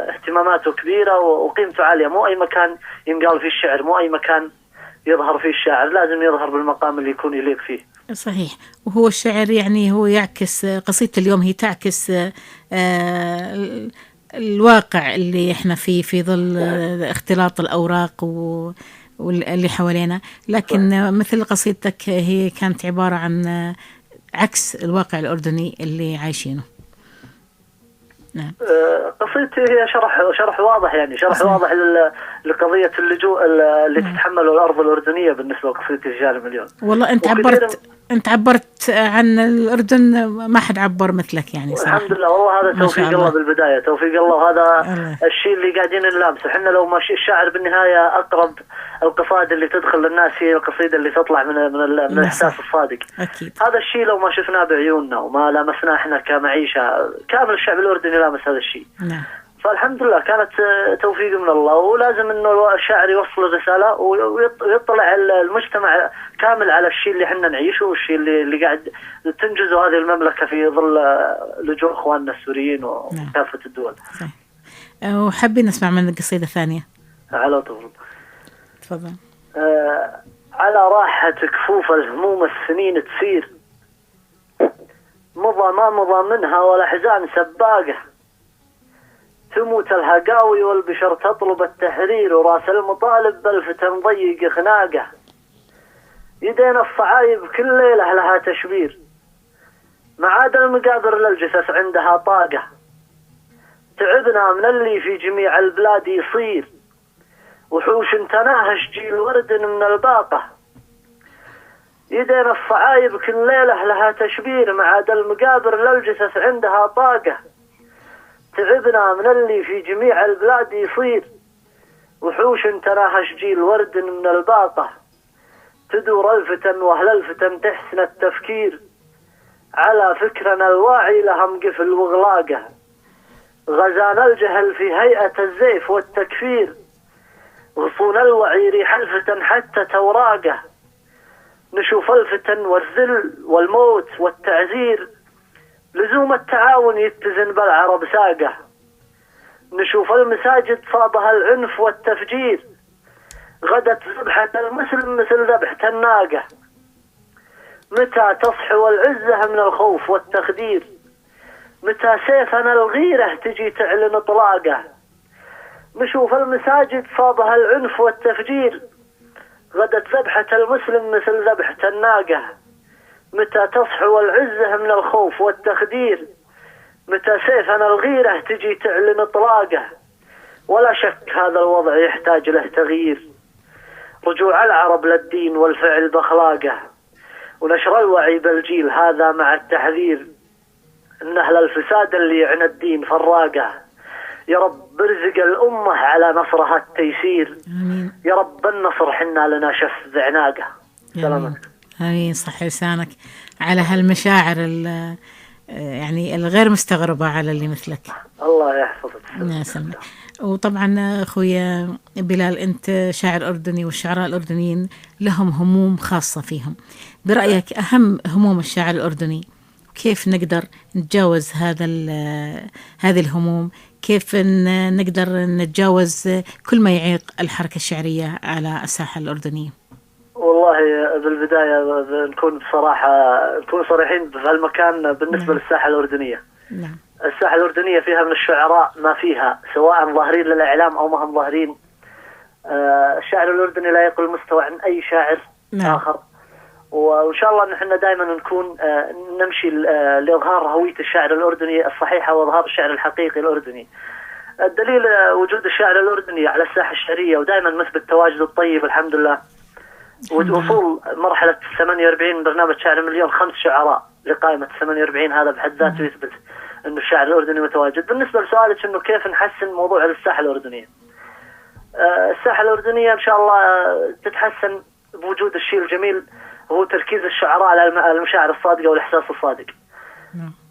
اهتماماته كبيرة وقيمته عالية. مو أي مكان ينقال فيه الشعر، مو أي مكان يظهر فيه الشاعر، لازم يظهر بالمقام اللي يكون يليق فيه. صحيح. وهو الشعر يعني هو يعكس، قصيدة اليوم هي تعكس الواقع اللي احنا فيه في ظل اختلاط الأوراق واللي حوالينا، لكن مثل قصيدتك هي كانت عبارة عن عكس الواقع الأردني اللي عايشينه. نعم. قصيدتي هي شرح واضح، يعني شرح واضح لقضية اللجوء اللي تتحمله الأرض الأردنية بالنسبة لقصيدتي شعر مليون. والله أنت عبرت عن الأردن، ما حد عبر مثلك يعني صراحة. الحمد لله، والله هذا توفيق الله بالبداية، توفيق الله، وهذا الشيء اللي قاعدين نلامسه. احنا لو ما الشاعر بالنهاية أقرب القصائد اللي تدخل للناس هي القصيدة اللي تطلع من الإحساس الصادق. أكيد. هذا الشيء لو ما شفناه بعيوننا وما لامسناه احنا كمعيشة، كامل الشعب الأردني لامس هذا الشيء. نعم. فالحمد لله كانت توفيق من الله، ولازم انه الشاعر يوصل الرسالة ويطلع المجتمع كامل على الشيء اللي احنا نعيشه، والشيء اللي قاعد تنجزه هذه المملكة في ظل لجوء اخواننا السوريين وكافة الدول. صحيح. وحابين نسمع من القصيدة الثانية. على طول. تفضل. على راحة كفوف الهموم السنين تسير، مضى ما مضى منها والأحزان سباقة، تموت الهقاوي والبشر تطلب التحرير، وراس المطالب بالفتن ضيق خناقه، يدين الصعايب كل ليلة لها تشبير، معاد المقابر للجثث عندها طاقة، تعبنا من اللي في جميع البلاد يصير، وحوش تناهش جيل ورد من الباقة، يدين الصعايب كل ليلة لها تشبير، معاد المقابر للجثث عندها طاقة، تعبنا من اللي في جميع البلاد يصير، وحوش تناهش جيل ورد من الباقة، تدور الفتن واهل الفتن تحسن التفكير، على فكرنا الواعي لهم قفل واغلاقه، غزانا الجهل في هيئة الزيف والتكفير، غصون الوعي ريح الفتن حتى توراقه، نشوف الفتن والذل والموت والتعذير، لزوم التعاون يتزن بالعرب ساقه، نشوف المساجد صابها العنف والتفجير، غدت ذبحة المسلم مثل ذبحة الناقة، متى تصحو العزة من الخوف والتخدير، متى سيفنا الغيرة تجي تعلن طلاقه، نشوف المساجد صابها العنف والتفجير، غدت ذبحة المسلم مثل ذبحة الناقة، متى تصحو العزة من الخوف والتخدير، متى سيفنا الغيرة تجي تعلن طلاقه، ولا شك هذا الوضع يحتاج له تغيير، رجوع العرب للدين والفعل بأخلاقه، ونشر الوعي بالجيل هذا مع التحذير، إن أهل الفساد اللي يعنى الدين فراقه، يا رب ارزق الأمة على نصرها التيسير، آمين. يا رب النصر حنا لنا شف عناقه. سلامك. آمين. صح لسانك على هالمشاعر يعني الغير مستغربة على اللي مثلك. الله يحفظك. يسلمك. وطبعا أخويا بلال، أنت شاعر أردني، والشعراء الأردنيين لهم هموم خاصة فيهم، برأيك أهم هموم الشاعر الأردني، كيف نقدر نتجاوز هذه الهموم؟ كيف نقدر نتجاوز كل ما يعيق الحركة الشعرية على الساحة الأردنية؟ والله بالبداية نكون صريحين بهالمكان بالنسبة للساحة الأردنية. نعم. الساحة الأردنية فيها من الشعراء ما فيها، سواء ظاهرين للإعلام أو ما هم ظاهرين. الشاعر الأردني لا يقل مستوى عن أي شاعر آخر، وإن شاء الله نحن دائما نكون نمشي لإظهار هوية الشاعر الأردني الصحيحة وإظهار الشعر الحقيقي الأردني. الدليل وجود الشاعر الأردني على الساحة الشعرية، ودائما مثبت تواجد الطيب الحمد لله، ووصول مرحلة 48 برنامج شاعر مليون 5 شعراء لقائمة 48، هذا بحد ذاته يثبت أنه الشاعر الأردني متواجد. بالنسبة لسؤالك أنه كيف نحسن موضوع الساحة الأردنية، الساحة الأردنية إن شاء الله تتحسن بوجود الشيء الجميل، هو تركيز الشعراء على المشاعر الصادقة والإحساس الصادق.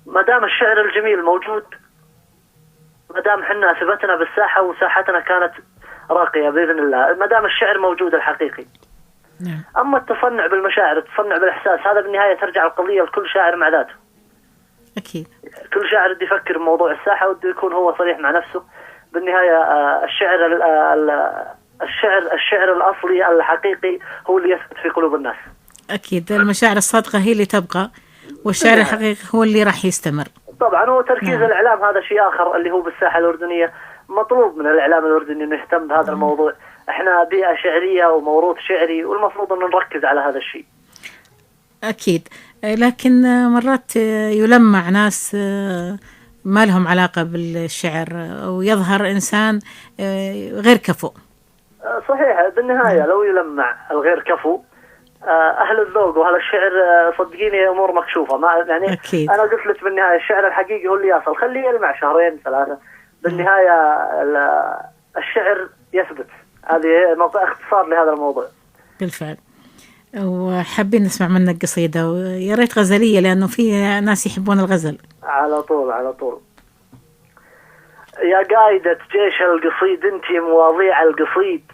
ما دام الشعر الجميل موجود، ما دام حنا ثبتنا بالساحة وساحتنا كانت راقية بإذن الله، ما دام الشعر موجود الحقيقي. أما التصنع بالمشاعر، التصنع بالإحساس، هذا بالنهاية ترجع القضية لكل شاعر مع ذاته. أكيد. كل شاعر بده يفكر بموضوع الساحة وبده يكون هو صريح مع نفسه. بالنهاية الشعر الأصلي الحقيقي هو اللي يثبت في قلوب الناس. أكيد. المشاعر الصادقة هي اللي تبقى، والشعر الحقيقي هو اللي راح يستمر. طبعا. وتركيز الإعلام هذا شيء آخر اللي هو بالساحة الأردنية، مطلوب من الإعلام الأردني إنه يهتم بهذا الموضوع. إحنا بيئة شعرية وموروث شعري، والمفروض إنه نركز على هذا الشيء. أكيد. لكن مرات يلمع ناس ما لهم علاقة بالشعر، ويظهر إنسان غير كفؤ. صحيح. بالنهاية لو يلمع الغير كفؤ، أهل الذوق وأهل الشعر صدقيني أمور مكشوفة. ما يعني أكيد. أنا قلت لك بالنهاية الشعر الحقيقي هو اللي يصل، خليه يلمع 2 3. بالنهاية الشعر يثبت. هذه اختصار لهذا الموضوع. بالفعل. وحابين نسمع منك قصيدة، ويا ريت غزلية، لأنه في ناس يحبون الغزل. على طول على طول. يا قايدة جيش القصيد، انتي مواضيع القصيد،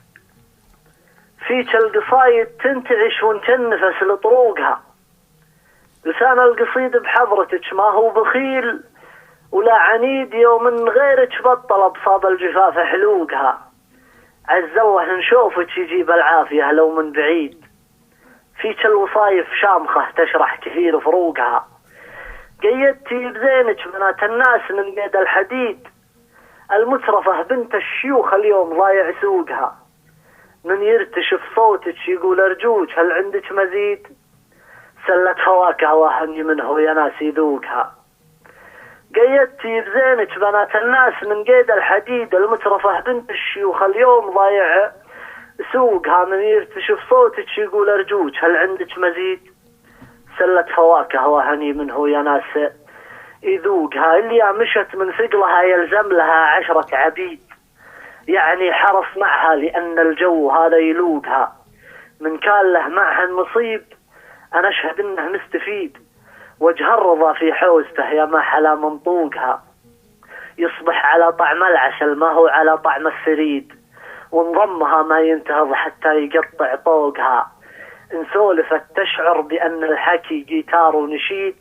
فيك القصايد تنتعش ونتنفس لطروقها، لسان القصيد بحضرتك ما هو بخيل، ولا عنيد يوم من غيرك بطل بصاب الجفاف حلوقها، عز الله نشوفك يجيب العافية لو من بعيد، فيك الوصايف شامخة تشرح كثير فروقها، قيدتي بزينك بنات الناس من قيد الحديد، المترفة بنت الشيوخ اليوم ضايع سوقها، من يرتشف صوتك يقول أرجوك هل عندك مزيد، سلة فواكه وهني منه يا ناس يذوقها، قيدتي بزينك بنات الناس من قيد الحديد، المترفة بنت الشيوخ اليوم ضايع سوقها، من يرتشف صوتك يقول أرجوك هل عندك مزيد، سلة فواكه وهني منه يا ناس يذوقها، اللي مشت من ثقلها يلزم لها 10 عبيد، يعني حرص معها لأن الجو هذا يلوقها، من كان له معها النصيب أنا أشهد إنه مستفيد، وجه الرضا في حوزته يا ما حلا منطوقها، يصبح على طعم العسل ما هو على طعم الثريد، ونضمها ما ينتهض حتى يقطع طوقها، إن سولفت تشعر بأن الحكي جيتار ونشيد،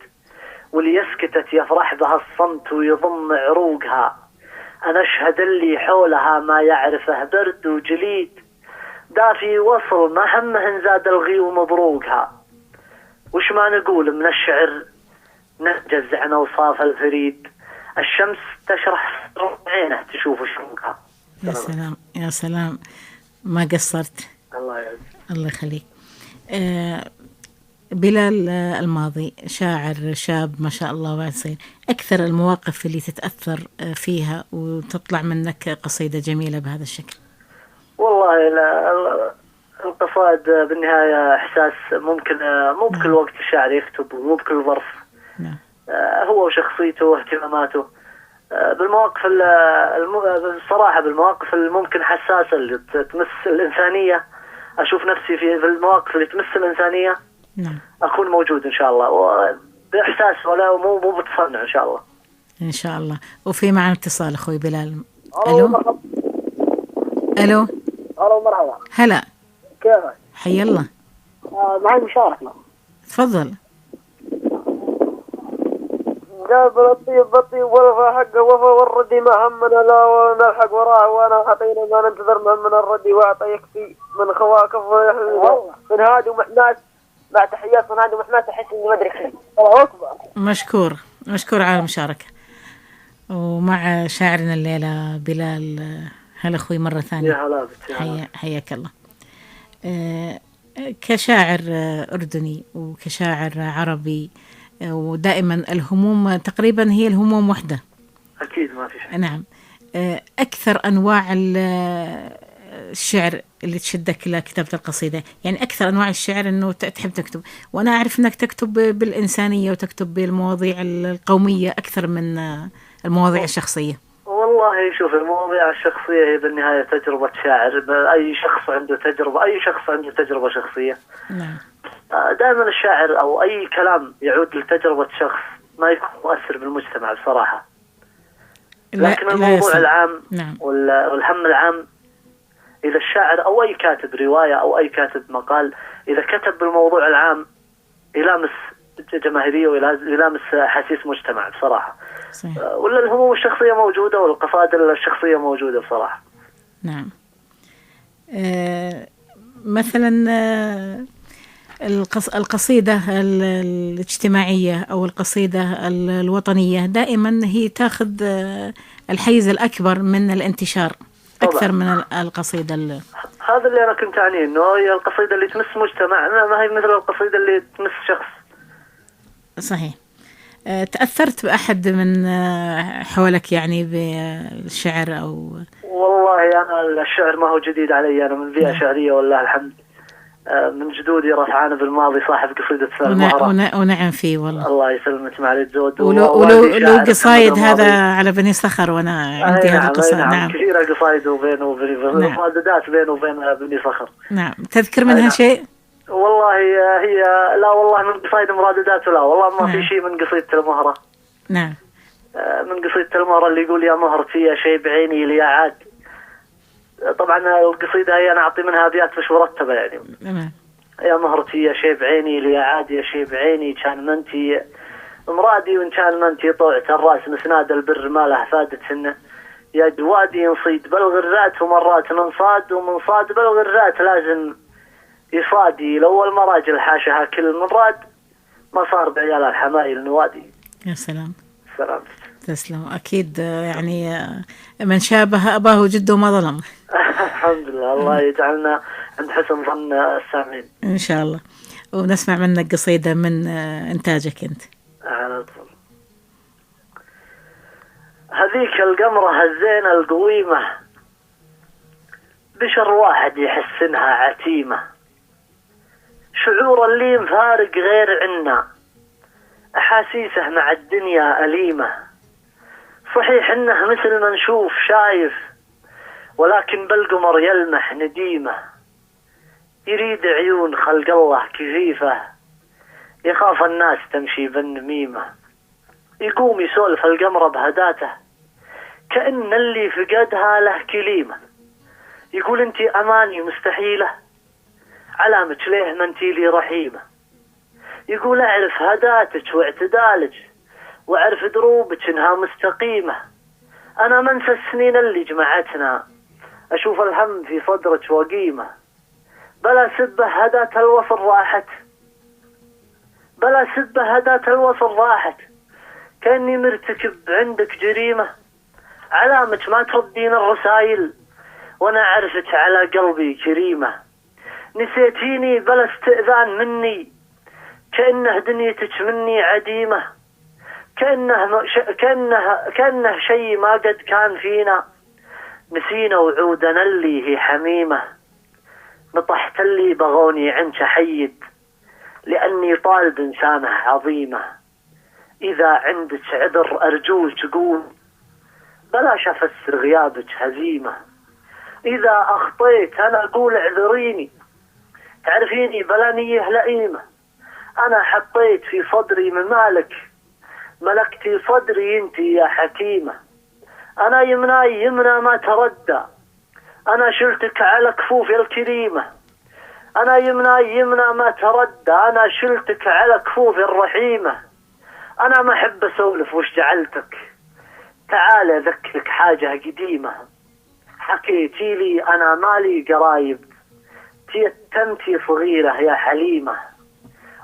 واللي يسكتت يفرح بها الصمت ويضم عروقها، أنا أشهد اللي حولها ما يعرفه برد وجليد، دافي وصل ما همهن زاد الغيوم مبروقها، وش ما نقول من الشعر نهجز عن أوصاف الفريد، الشمس تشرح عينه تشوف شروقها. يا سلام يا سلام، ما قصرت. الله يعز. الله يخليك. بلال الماضي شاعر شاب ما شاء الله واسع، أكثر المواقف اللي تتأثر فيها وتطلع منك قصيدة جميلة بهذا الشكل؟ والله القصائد بالنهاية إحساس، ممكن مو بكل وقت الشاعر يكتب ومو بكل ظرف. نعم. هو وشخصيته واهتماماته بالمواقف الصراحة، بالمواقف الممكن حساسة اللي تمس الإنسانية، أشوف نفسي في المواقف اللي تمس الإنسانية. نعم. أكون موجود إن شاء الله، وبإحساس ولا مو بتصنع إن شاء الله. إن شاء الله. وفي معنا اتصال أخوي بلال. ألو. ألو. ألو مرحبا. هلا. كيفك؟ حي الله. معي مشاركة. تفضل. قابل الطيب بالطيب والوفا حقه وفا، والردي ما همنا لا ونلحق وراه، وانا حطينا ما ننتظر من الردي واعطى يكفي من خواكف من هادي ومحناس، مع تحيات من هادي ومحناس، احس اني ما ادري كيف. الله اكبر. مشكور على المشاركة. ومع شاعرنا الليلة بلال. هلا اخوي مرة ثانية. يا هلا بك. حياك الله. كشاعر أردني وكشاعر عربي، ودائما الهموم تقريبا هي الهموم وحدة. أكيد ما في شيء. نعم. أكثر أنواع الشعر اللي تشدك لكتابة القصيدة، يعني أكثر أنواع الشعر أنه تحب تكتب، وأنا أعرف أنك تكتب بالإنسانية وتكتب بالمواضيع القومية أكثر من المواضيع الشخصية. والله شوف، المواضيع الشخصية هي بالنهاية تجربة شاعر، أي شخص عنده تجربة شخصية. نعم. دائما الشاعر أو أي كلام يعود لتجربة شخص ما يكون مؤثر بالمجتمع بصراحة، لكن الموضوع العام. نعم. والهم العام، إذا الشاعر أو أي كاتب رواية أو أي كاتب مقال إذا كتب بالموضوع العام يلامس جماهيرية ويلامس حسيس مجتمع بصراحة. صحيح. ولا الهموم الشخصية موجودة والقصائد الشخصية موجودة بصراحة. نعم. مثلا القصيدة الاجتماعية أو القصيدة الوطنية دائما هي تأخذ الحيز الأكبر من الانتشار أكثر طبعا من القصيدة هذا اللي أنا كنت أعنيه، إنه هي القصيدة اللي تمس مجتمع، ما هي مثل القصيدة اللي تمس شخص. صحيح. تأثرت بأحد من حولك يعني بالشعر أو؟ والله أنا الشعر ما هو جديد علي، أنا من بيئة شعرية والله الحمد، من جدودي رفعان بالماضي صاحب قصيدة المهرة. ونعم فيه والله. الله يسلمك مع الزود. ولو قصايد هذا على بني صخر، وأنا عندي هذه القصائد. نعم كثيرة قصايد وبين مرددات بينه وبين بني صخر. نعم. تذكر منها شيء؟ والله هي لا والله من قصايد مراددات، ولا والله ما في شيء من قصيدة المهرة. نعم. من قصيدة المهرة اللي يقول يا مهرتي يا شيء بعيني لي عاد. طبعا القصيدة هي أنا أعطي منها أبيات مش مرتبة يعني. نعم. يا مهرتي يا شيء بعيني لي عاد، يا شيء بعيني كان منتي مرادي، وإن كان منتي طوعت الرأس مسناد البر ما له فادت سنه، يا جوادي نصيد بالغرات ومرات ننصاد، ومن صاد بالغرات لازم يصادي. لأول مراجل حاشها كل من راد، ما صار بعيال الحمايل نوادي. يا سلام. سلام. تسلم. أكيد يعني من شابه أباه جده ما ظلم. الحمد لله، الله يجعلنا عند حسن ظن السامعين إن شاء الله. ونسمع منك قصيدة من إنتاجك أنت. على طول. هذيك القمرة الزينة القويمة، بشر واحد يحسنها عتيمة، شعور اللي مفارق غير عنا، أحاسيسه مع الدنيا أليمة. صحيح إنه مثل ما نشوف شايف، ولكن بالقمر يلمح نديمة. يريد عيون خلق الله كثيفة، يخاف الناس تمشي بالنميمة. يقوم يسولف القمر بهداته، كأن اللي فقدها له كليمة. يقول انتي أماني مستحيلة، علامك ليه ما انتي لي رحيمة. يقول أعرف هداتك واعتدالك، وأعرف دروبك إنها مستقيمة. أنا منسى السنين اللي جمعتنا، أشوف الهم في صدرك وقيمة. بلا سبة هدات الوصل راحت، بلا سبة هدات الوصل راحت، كأني مرتكب عندك جريمة. علامك ما تردين الرسايل، وأنا أعرفك على قلبي كريمة. نسيتيني بلا استئذان مني، كأنه دنيتك مني عديمة. كأنه شيء ما قد كان فينا، نسينا وعودنا اللي هي حميمة. نطحت اللي بغوني عنك حيد، لأني طالب إنسانة عظيمة. إذا عندك عذر أرجوك قول، بلاش أفسر غيابك هزيمة. إذا أخطيت أنا أقول اعذريني، تعرفيني بلا نية لئيمة. أنا حطيت في صدري من مالك، ملكتي صدري انتي يا حكيمة. أنا يمنى ما تردى، أنا شلتك على كفوفي الكريمة. أنا يمنى ما تردى، أنا شلتك على كفوفي الرحيمة. أنا ما أحب أسولف وش جعلتك، تعال أذكرك حاجة قديمة. حكيتي لي أنا مالي قرايب، تيتمتي صغيرة يا حليمة.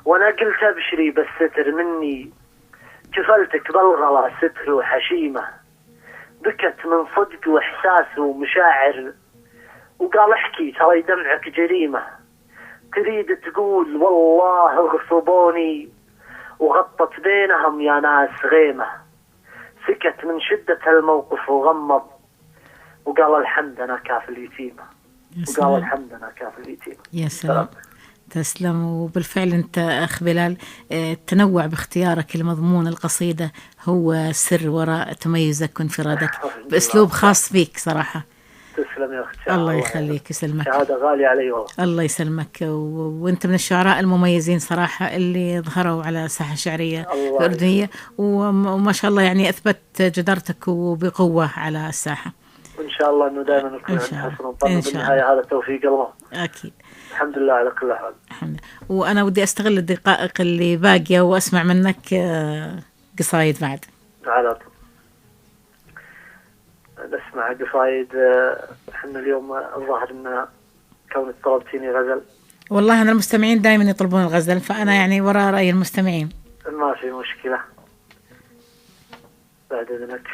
وأنا قلت أبشري بالستر مني، كفلتك بالغلا ستر وحشيمة. بكت من صدق وإحساس ومشاعر، وقال احكي ترى دمعك جريمة. تريد تقول والله اغصبوني، وغطت بينهم يا ناس غيمة. سكت من شدة الموقف وغمض، وقال الحمد أنا كاف اليتيمة. وقال الحمد أنا كاف اليتيمة. يا سلام. تسلم. وبالفعل أنت أخ بلال، التنوع باختيارك لمضمون القصيدة هو سر وراء تميزك وانفرادك بأسلوب خاص فيك صراحة. تسلم يا أختي. الله يخليك، يسلمك. شهادة غالية علي والله. الله يسلمك. وأنت من الشعراء المميزين صراحة اللي ظهروا على الساحة الشعرية الأردنية، وما شاء الله يعني أثبت جدارتك وبقوة على الساحة. وإن شاء الله إنه دائما نكون عند حسن الظن. بالنهاية هذا توفيق الله. أكيد. الحمد لله على كل حال. الحمد لله. وأنا ودي أستغل الدقائق اللي باقية وأسمع منك قصايد بعد. على طول نسمع قصايد. احنا اليوم الظاهر ان كونك طلبتيني غزل. والله أنا المستمعين دائما يطلبون الغزل، فأنا يعني وراء رأي المستمعين. ما في مشكلة. بعد إذنك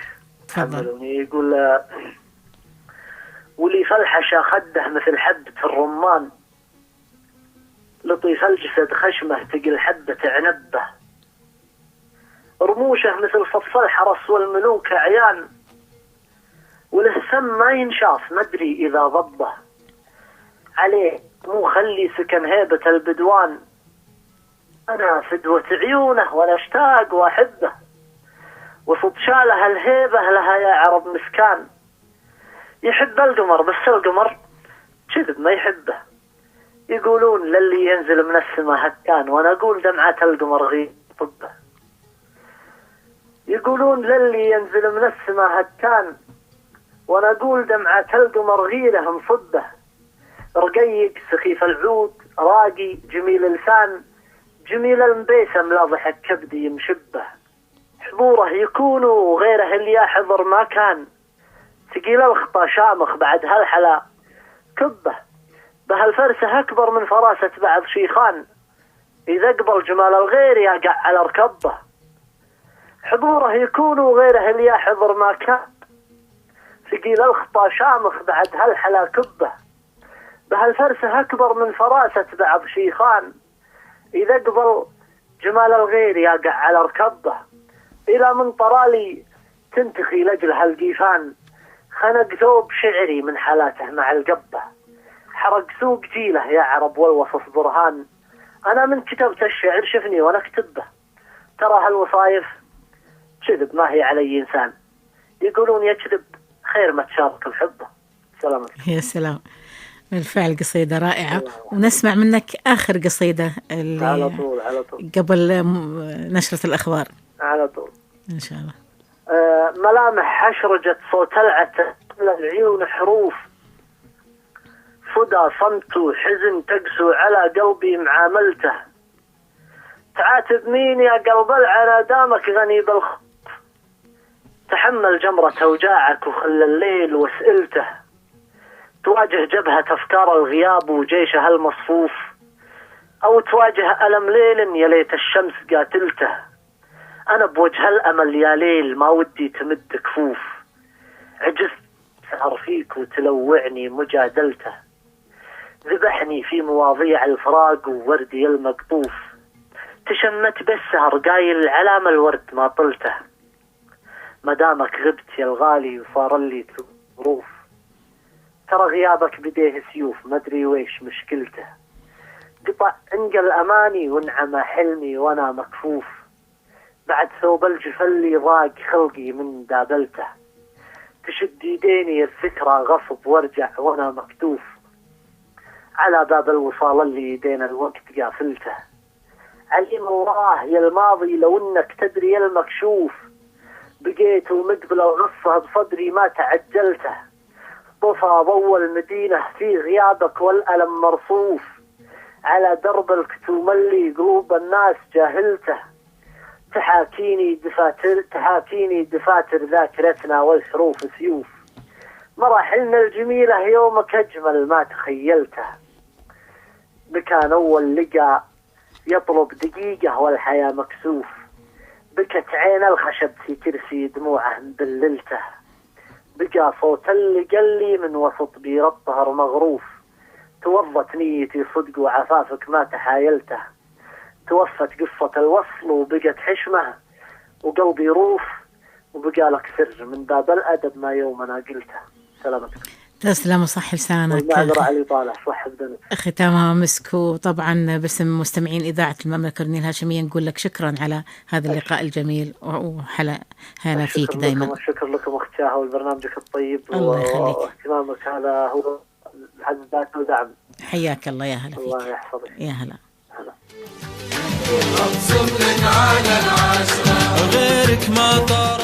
تفضل. يقول ولي فلحشة خده مثل حبة الرمان، لطيف الجسد خشمه تقل حبة عنبه، رموشه مثل صف الحرس والملوك عيان، وللسم ما ينشاف مدري إذا ضبه، عليه مو خلي سكن هيبة البدوان، أنا فدوة عيونه ولا اشتاق وأحبه، وصد شالها الهيبة لها يا عرب مسكان، يحب القمر بس القمر كذب ما يحبه، يقولون للي ينزل من السماء هتان، وأنا أقول دمعة القمر غير طبه، يقولون للي ينزل من السماء هتان، وأنا أقول دمعة القمر غيره مصبه، رقيق سخيف العود راقي جميل اللسان، جميل المبيسم لا ضحك كبدي مشبه، حضوره يكون وغيره اللي يحضر ما كان، ثقيل الخطى شامخ بعد هالحلا كبه، بهالفرسة أكبر من فراسة بعض شيخان، إذا قبل جمال الغير يقع على ركبه، حضوره يكون وغيره اللي يحضر ما كان، ثقيل الخطى شامخ بعد هالحلا كبه، بهالفرسة أكبر من فراسة بعض شيخان، إذا قبل جمال الغير يقع على ركبه، إلى من طرالي تنتخي لجل هالقيفان، خنق ثوب شعري من حالاته مع القبة، حرق سوق جيله يا عرب والوصف برهان، أنا من كتبت الشعر شفني وأنا أكتبه، ترى هالوصايف كذب ما هي علي إنسان، يقولون يكذب خير ما تشارك الحبة. سلام. يا سلام، بالفعل قصيدة رائعة، ونسمع منك آخر قصيدة اللي على طول قبل نشرة الأخبار على طول إن شاء الله. ملامح حشرجت صوت العتة العيون حروف، صدى صمت حزن تقسو على قلبي معاملته، تعاتب مين يا قلب العنا دامك غني بالخوف، تحمل جمرة أوجاعك وخل الليل واسئلته، تواجه جبهة أفكار الغياب وجيشها المصفوف، أو تواجه ألم ليل يا ليت الشمس قاتلته، أنا بوجه الأمل يا ليل ما ودي تمد كفوف، عجزت سهر فيك وتلوعني مجادلته، ذبحني في مواضيع الفراق ووردي المقطوف، تشمت بالسهر قايل علام الورد ما طلته، مدامك غبت يا الغالي وصار لي ظروف، ترى غيابك بديه سيوف مدري ويش مشكلته، قطع انقل أماني وانعمى حلمي وانا مكفوف، بعد ثوب الجفل ضاق خلقي من دابلته، تشد يديني الذكرى غصب وارجع وانا مكتوف، على باب الوصال اللي يدينا الوقت قافلته، علم الله يا الماضي لو انك تدري المكشوف، بقيت ومقبل الغصة بصدري ما تعجلته، طفى ضوء المدينة في غيابك والألم مرصوف، على درب الكتوم اللي قلوب الناس جاهلته، تحاكيني دفاتر ذاكرتنا والحروف سيوف، مراحلنا الجميلة يومك أجمل ما تخيلته، بكان أول لقى يطلب دقيقة والحياة مكسوف، بكت عين الخشب في كرسي دموعه مبللته، بقى صوت اللي قال لي من وسط بير الطهر مغروف، توضت نيتي صدق وعفافك ما تحايلته، توفت قصة الوصل وبقت حشمه وقلبي روف، وبقى لك سر من باب الأدب ما يوم أنا قلته. سلامتك. تسلم وصح لسانك. والمعذرة علي طالع صح بدنك. ختامها مسك. وطبعا باسم مستمعين إذاعة المملكة الأردنية الهاشمية نقول لك شكرا على هذا اللقاء الجميل وحلا هلا فيك دائما. الشكر لكم أخت شاهة والبرنامجك الطيب واهتمامك هذا هو حد ذاته ودعم. حياك الله يا هلا فيك. الله يحفظك. يا هلا.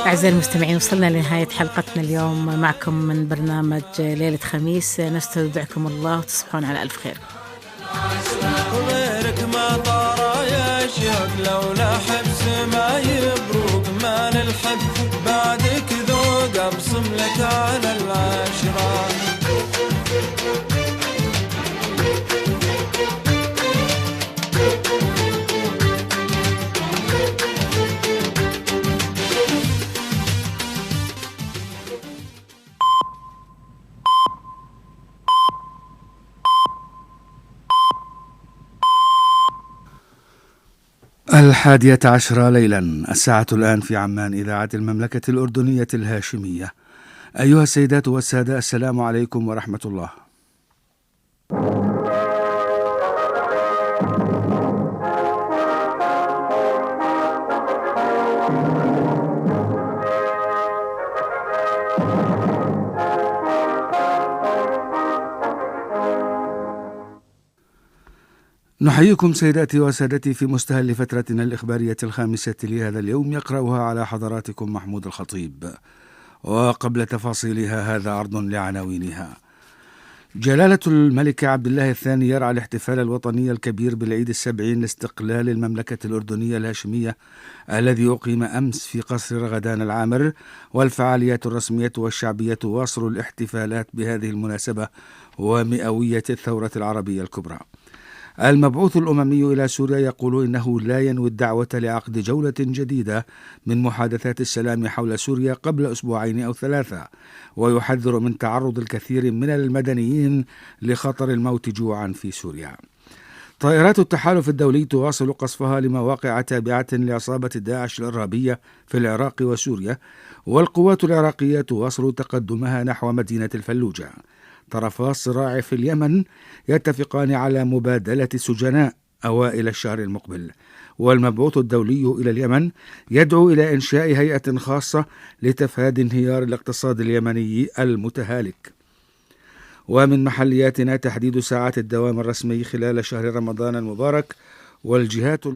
أعزائي المستمعين وصلنا لنهاية حلقتنا اليوم معكم من برنامج ليلة خميس. نستودعكم الله وتصبحون على ألف خير. غيرك ما طار يا شيخ لولا حبس ما يبروك ما للحب بعدك ذوق أبصم لك على العشرة. الحادية عشرة ليلا، الساعة الآن في عمان، إذاعة المملكة الأردنية الهاشمية. أيها السيدات والسادة، السلام عليكم ورحمة الله. نحييكم سيداتي وسادتي في مستهل فترتنا الإخبارية الخامسة لهذا اليوم، يقرأها على حضراتكم محمود الخطيب. وقبل تفاصيلها هذا عرض لعناوينها. جلالة الملك عبد الله الثاني يرعى الاحتفال الوطني الكبير بالعيد 70 لاستقلال المملكة الأردنية الهاشمية الذي أقيم أمس في قصر رغدان العامر، والفعاليات الرسمية والشعبية تواصل الاحتفالات بهذه المناسبة ومئوية الثورة العربية الكبرى. المبعوث الأممي إلى سوريا يقول إنه لا ينوي الدعوة لعقد جولة جديدة من محادثات السلام حول سوريا قبل أسبوعين أو 3، ويحذر من تعرض الكثير من المدنيين لخطر الموت جوعا في سوريا. طائرات التحالف الدولي تواصل قصفها لمواقع تابعة لعصابة داعش الإرهابية في العراق وسوريا، والقوات العراقية تواصل تقدمها نحو مدينة الفلوجة. طرفا الصراع في اليمن يتفقان على مبادلة سجناء أوائل الشهر المقبل، والمبعوث الدولي إلى اليمن يدعو إلى إنشاء هيئة خاصة لتفادي انهيار الاقتصاد اليمني المتهالك. ومن محلياتنا تحديد ساعات الدوام الرسمي خلال شهر رمضان المبارك، والجهات